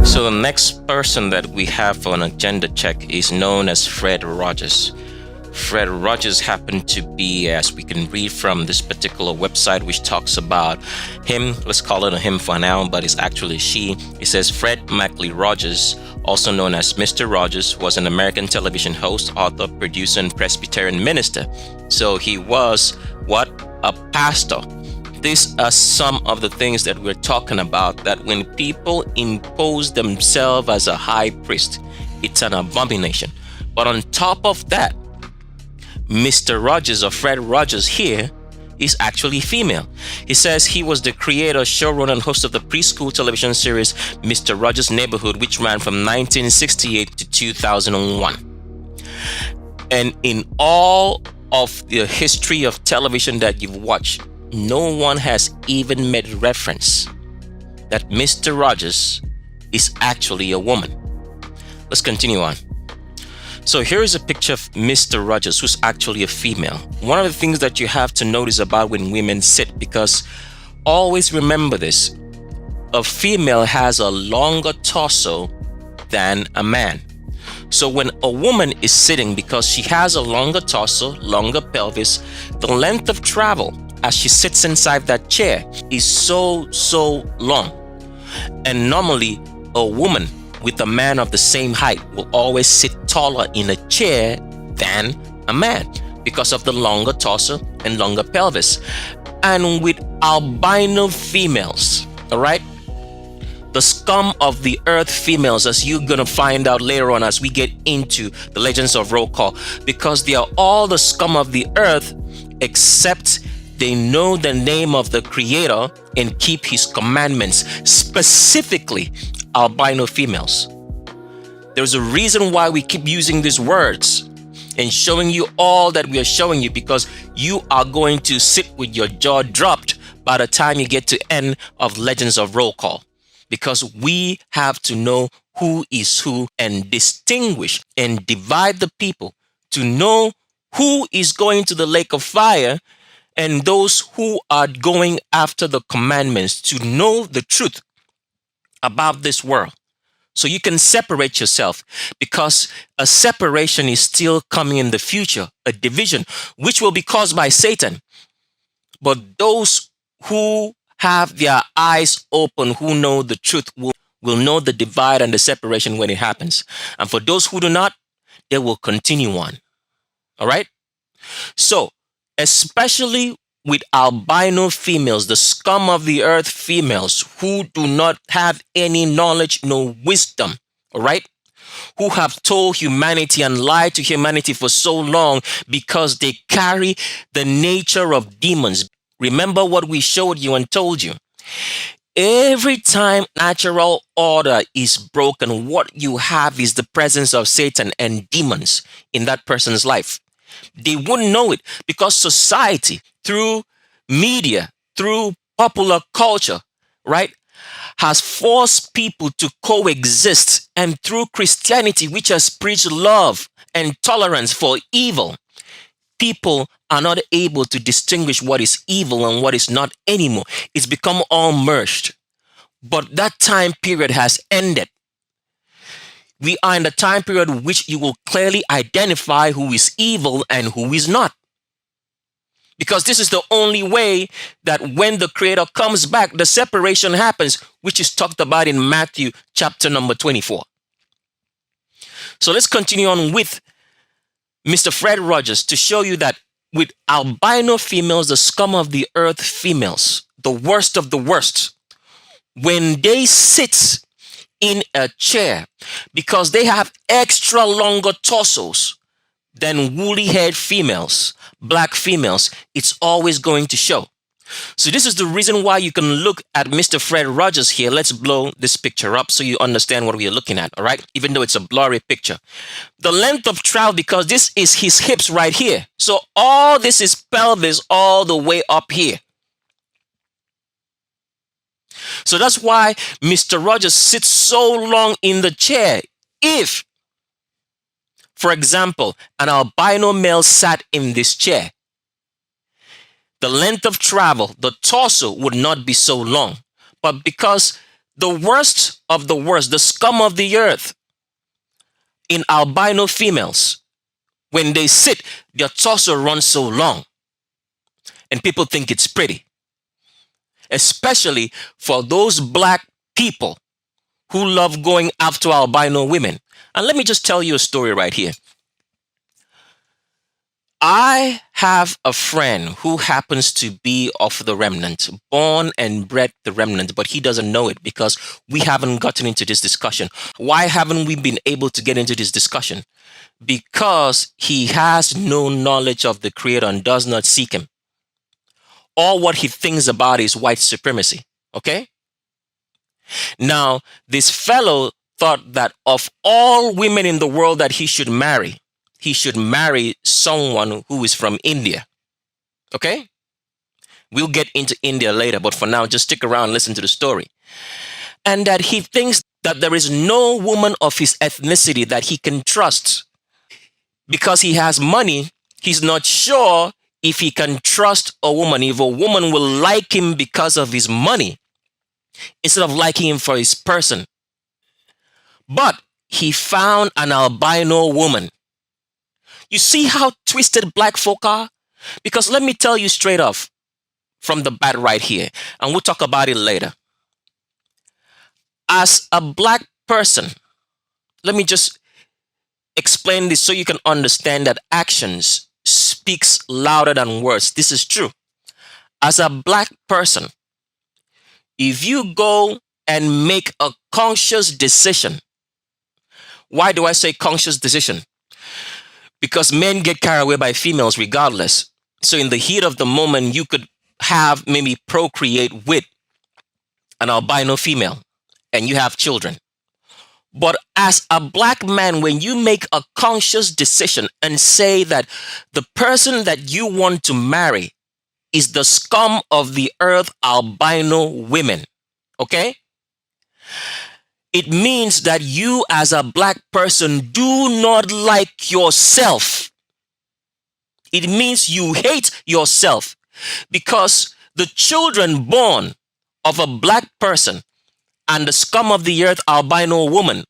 [SPEAKER 9] So the next person that we have for an agenda check is known as Fred Rogers. Fred Rogers happened to be, as we can read from this particular website, which talks about him. Let's call it a him for now, but it's actually she. It says Fred Mackley Rogers, also known as Mr. Rogers, was an American television host, author, producer, and Presbyterian minister. So he was what? A pastor. These are some of the things that we're talking about, that when people impose themselves as a high priest, it's an abomination. But on top of that, Mr. Rogers or Fred Rogers here is actually female. He says he was the creator, showrunner, and host of the preschool television series Mr. Rogers' Neighborhood, which ran from 1968 to 2001. And in all of the history of television that you've watched, no one has even made reference that Mr. Rogers is actually a woman. Let's continue on. So here is a picture of Mr. Rogers, who's actually a female. One of the things that you have to notice about when women sit, because always remember this, a female has a longer torso than a man. So when a woman is sitting, because she has a longer torso, longer pelvis, the length of travel as she sits inside that chair is so long. And normally a woman with a man of the same height will always sit taller in a chair than a man because of the longer torso and longer pelvis. And with albino females, all right, the scum of the earth females, as you're gonna find out later on as we get into the Legends of Roll Call, because they are all the scum of the earth except they know the name of the Creator and keep His commandments, specifically albino females. There's a reason why we keep using these words and showing you all that we are showing you, because you are going to sit with your jaw dropped by the time you get to end of Legends of Roll Call, because we have to know who is who and distinguish and divide the people to know who is going to the lake of fire and those who are going after the commandments, to know the truth about this world. So you can separate yourself, because a separation is still coming in the future, a division, which will be caused by Satan. But those who have their eyes open, who know the truth, will know the divide and the separation when it happens. And for those who do not, they will continue on. All right? So, especially with albino females, the scum of the earth females, who do not have any knowledge, no wisdom, all right? Who have told humanity and lied to humanity for so long because they carry the nature of demons. Remember what we showed you and told you. Every time natural order is broken, what you have is the presence of Satan and demons in that person's life. They wouldn't know it because society, through media, through popular culture, right, has forced people to coexist, and through Christianity, which has preached love and tolerance for evil, people are not able to distinguish what is evil and what is not anymore. It's become all merged. But that time period has ended. We are in the time period in which you will clearly identify who is evil and who is not. Because this is the only way that when the Creator comes back, the separation happens, which is talked about in Matthew chapter number 24. So let's continue on with Mr. Fred Rogers to show you that with albino females, the scum of the earth females, the worst of the worst, when they sit in a chair, because they have extra longer torsos than woolly haired females, black females, it's always going to show. So this is the reason why you can look at Mr. Fred Rogers here. Let's blow this picture up so you understand what we are looking at, all right? Even though it's a blurry picture. The length of travel, because this is his hips right here. So all this is pelvis all the way up here. So that's why Mr. Rogers sits so long in the chair. If, for example, an albino male sat in this chair, the length of travel, the torso would not be so long. But because the worst of the worst, the scum of the earth in albino females, when they sit, their torso runs so long. And people think it's pretty. Especially for those black people who love going after albino women. And let me just tell you a story right here. I have a friend who happens to be of the remnant, born and bred the remnant, but he doesn't know it because we haven't gotten into this discussion. Why haven't we been able to get into this discussion? Because he has no knowledge of the Creator and does not seek him. All what he thinks about is white supremacy, okay? Now, this fellow thought that of all women in the world that he should marry someone who is from India. Okay? We'll get into India later, but for now, just stick around and listen to the story. And that he thinks that there is no woman of his ethnicity that he can trust. Because he has money, he's not sure if he can trust a woman, if a woman will like him because of his money, instead of liking him for his person. But he found an albino woman. You see how twisted black folk are? Because let me tell you straight off from the bat right here, and we'll talk about it later. As a black person, let me just explain this so you can understand that actions speaks louder than words. This is true. As a black person, if you go and make a conscious decision, why do I say conscious decision? Because men get carried away by females regardless. So in the heat of the moment, you could have maybe procreate with an albino female and you have children. But as a black man, when you make a conscious decision and say that the person that you want to marry is the scum of the earth albino women, okay? It means that you as a black person do not like yourself. It means you hate yourself because the children born of a black person and the scum of the earth albino woman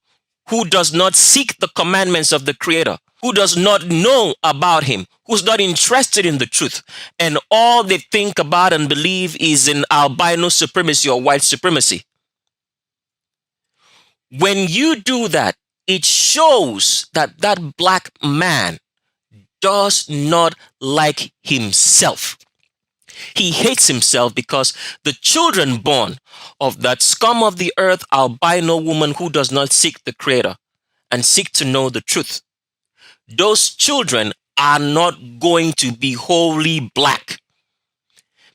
[SPEAKER 9] who does not seek the commandments of the Creator, who does not know about him, who's not interested in the truth, and all they think about and believe is in albino supremacy or white supremacy. When you do that, it shows that that black man does not like himself. He hates himself because the children born of that scum of the earth albino woman who does not seek the Creator and seek to know the truth, those children are not going to be wholly black.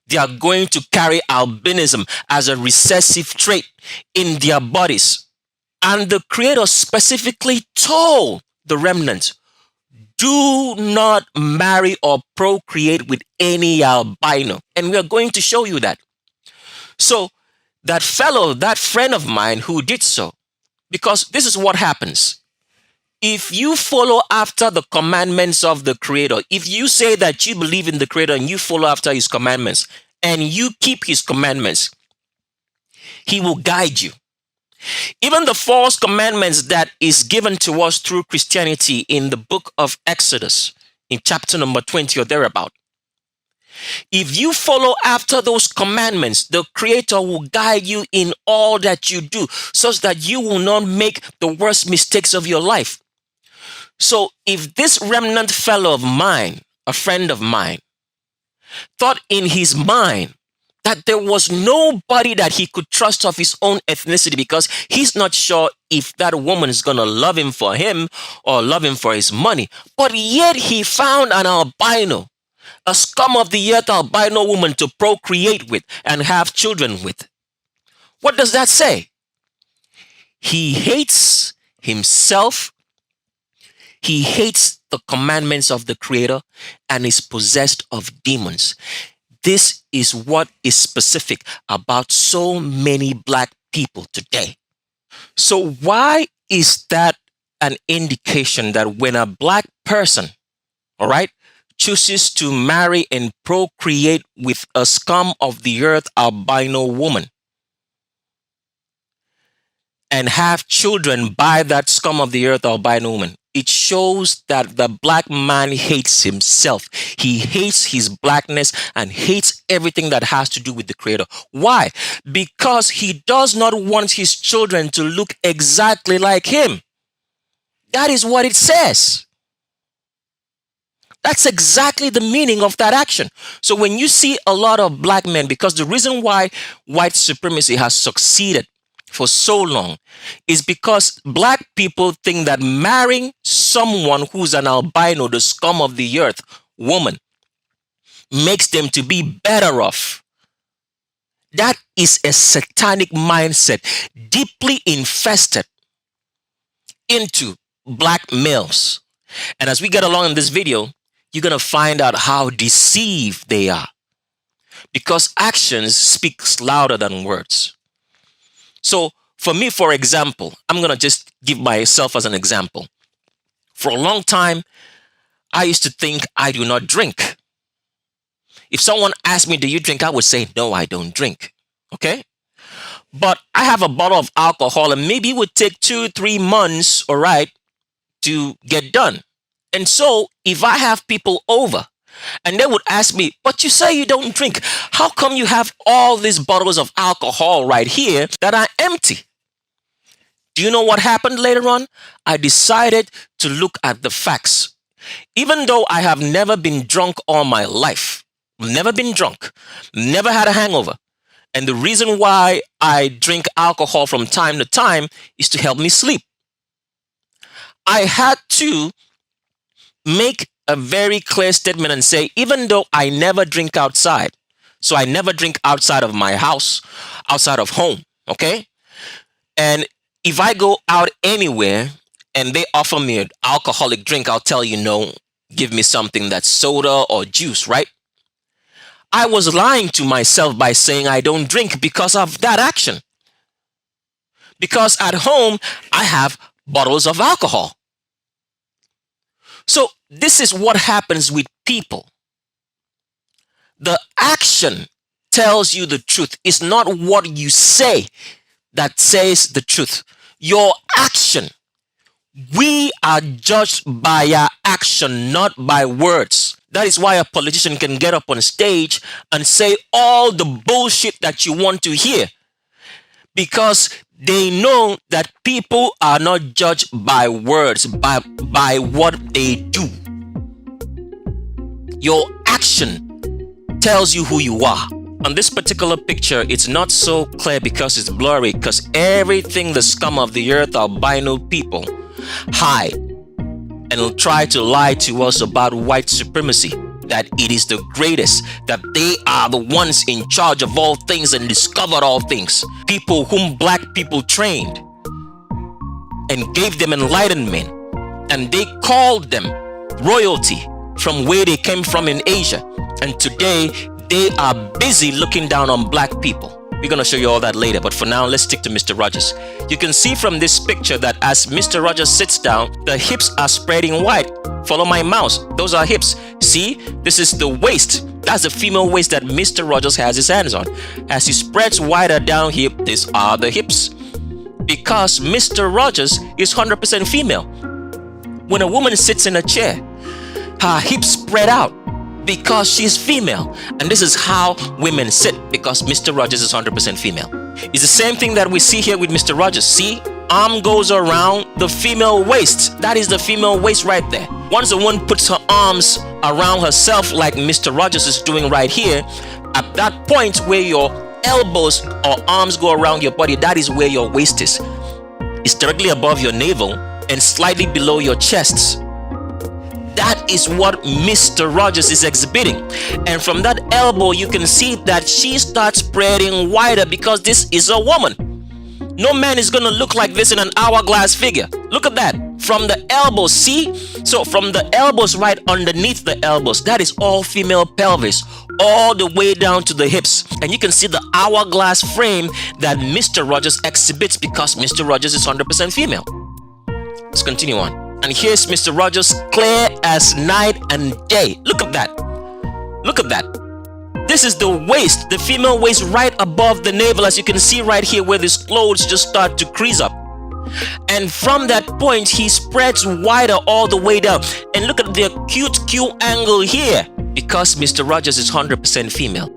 [SPEAKER 9] They are going to carry albinism as a recessive trait in their bodies. And the Creator specifically told the remnant, do not marry or procreate with any albino. And we are going to show you that. So that fellow, that friend of mine who did so. Because this is what happens. If you follow after the commandments of the Creator, if you say that you believe in the Creator and you follow after His commandments and you keep His commandments, He will guide you. Even the false commandments that is given to us through Christianity in the book of Exodus, in chapter number 20 or thereabout. If you follow after those commandments, the Creator will guide you in all that you do, such that you will not make the worst mistakes of your life. So if this remnant fellow of mine, a friend of mine, thought in his mind that there was nobody that he could trust of his own ethnicity because he's not sure if that woman is going to love him for him or love him for his money, but yet he found an albino, a scum of the earth albino woman to procreate with and have children with. What does that say? He hates himself. He hates the commandments of the Creator and is possessed of demons. This is what is specific about so many black people today. So why is that an indication that when a black person, all right, chooses to marry and procreate with a scum of the earth albino woman and have children by that scum of the earth albino woman, it shows that the black man hates himself. He hates his blackness and hates everything that has to do with the Creator. Why? Because he does not want his children to look exactly like him. That is what it says. That's exactly the meaning of that action. So when you see a lot of black men, because the reason why white supremacy has succeeded for so long is because black people think that marrying someone who's an albino, the scum of the earth woman, makes them to be better off. That is a satanic mindset deeply infested into black males. And as we get along in this video, you're going to find out how deceived they are, because actions speaks louder than words. So for me, for example, I'm going to just give myself as an example. For a long time, I used to think I do not drink. If someone asked me, do you drink? I would say, no, I don't drink. Okay. But I have a bottle of alcohol and maybe it would take 2-3 months, all right, to get done. And so if I have people over and they would ask me, but you say you don't drink, how come you have all these bottles of alcohol right here that are empty? Do you know what happened later on? I decided to look at the facts. Even though I have never been drunk all my life, never been drunk, never had a hangover. And the reason why I drink alcohol from time to time is to help me sleep. I had to make a very clear statement and say, even though I never drink outside, so I never drink outside of my house, outside of home, okay? And if I go out anywhere and they offer me an alcoholic drink, I'll tell you, no, give me something that's soda or juice, right? I was lying to myself by saying I don't drink because of that action. Because at home, I have bottles of alcohol. So this is what happens with people. The action tells you the truth. It's not what you say that says the truth. Your action. We are judged by our action, not by words. That is why a politician can get up on stage and say all the bullshit that you want to hear, because they know that people are not judged by words, by what they do. Your action tells you who you are. On this particular picture, it's not so clear because it's blurry, because everything the scum of the earth albino people hide and try to lie to us about white supremacy, that it is the greatest, that they are the ones in charge of all things and discovered all things. People whom black people trained and gave them enlightenment, and they called them royalty from where they came from in Asia. And today they are busy looking down on black people. We're going to show you all that later, but for now, let's stick to Mr. Rogers. You can see from this picture that as Mr. Rogers sits down, the hips are spreading wide. Follow my mouse. Those are hips. See, this is the waist. That's the female waist that Mr. Rogers has his hands on. As he spreads wider down here, these are the hips. Because Mr. Rogers is 100% female. When a woman sits in a chair, her hips spread out because she's female. And this is how women sit, because Mr. Rogers is 100% female. It's the same thing that we see here with Mr. Rogers. See, arm goes around the female waist. That is the female waist right there. Once a woman puts her arms around herself like Mr. Rogers is doing right here, at that point where your elbows or arms go around your body, that is where your waist is. It's directly above your navel and slightly below your chests. That is what Mr. Rogers is exhibiting. And from that elbow, you can see that she starts spreading wider because this is a woman. No man is going to look like this in an hourglass figure. Look at that. From the elbows, see? So from the elbows right underneath the elbows, that is all female pelvis, all the way down to the hips. And you can see the hourglass frame that Mr. Rogers exhibits because Mr. Rogers is 100% female. Let's continue on. And here's Mr. Rogers, clear as night and day. Look at that. Look at that. This is the waist, the female waist right above the navel, as you can see right here where these clothes just start to crease up. And from that point, he spreads wider all the way down. And look at the acute Q angle here, because Mr. Rogers is 100% female.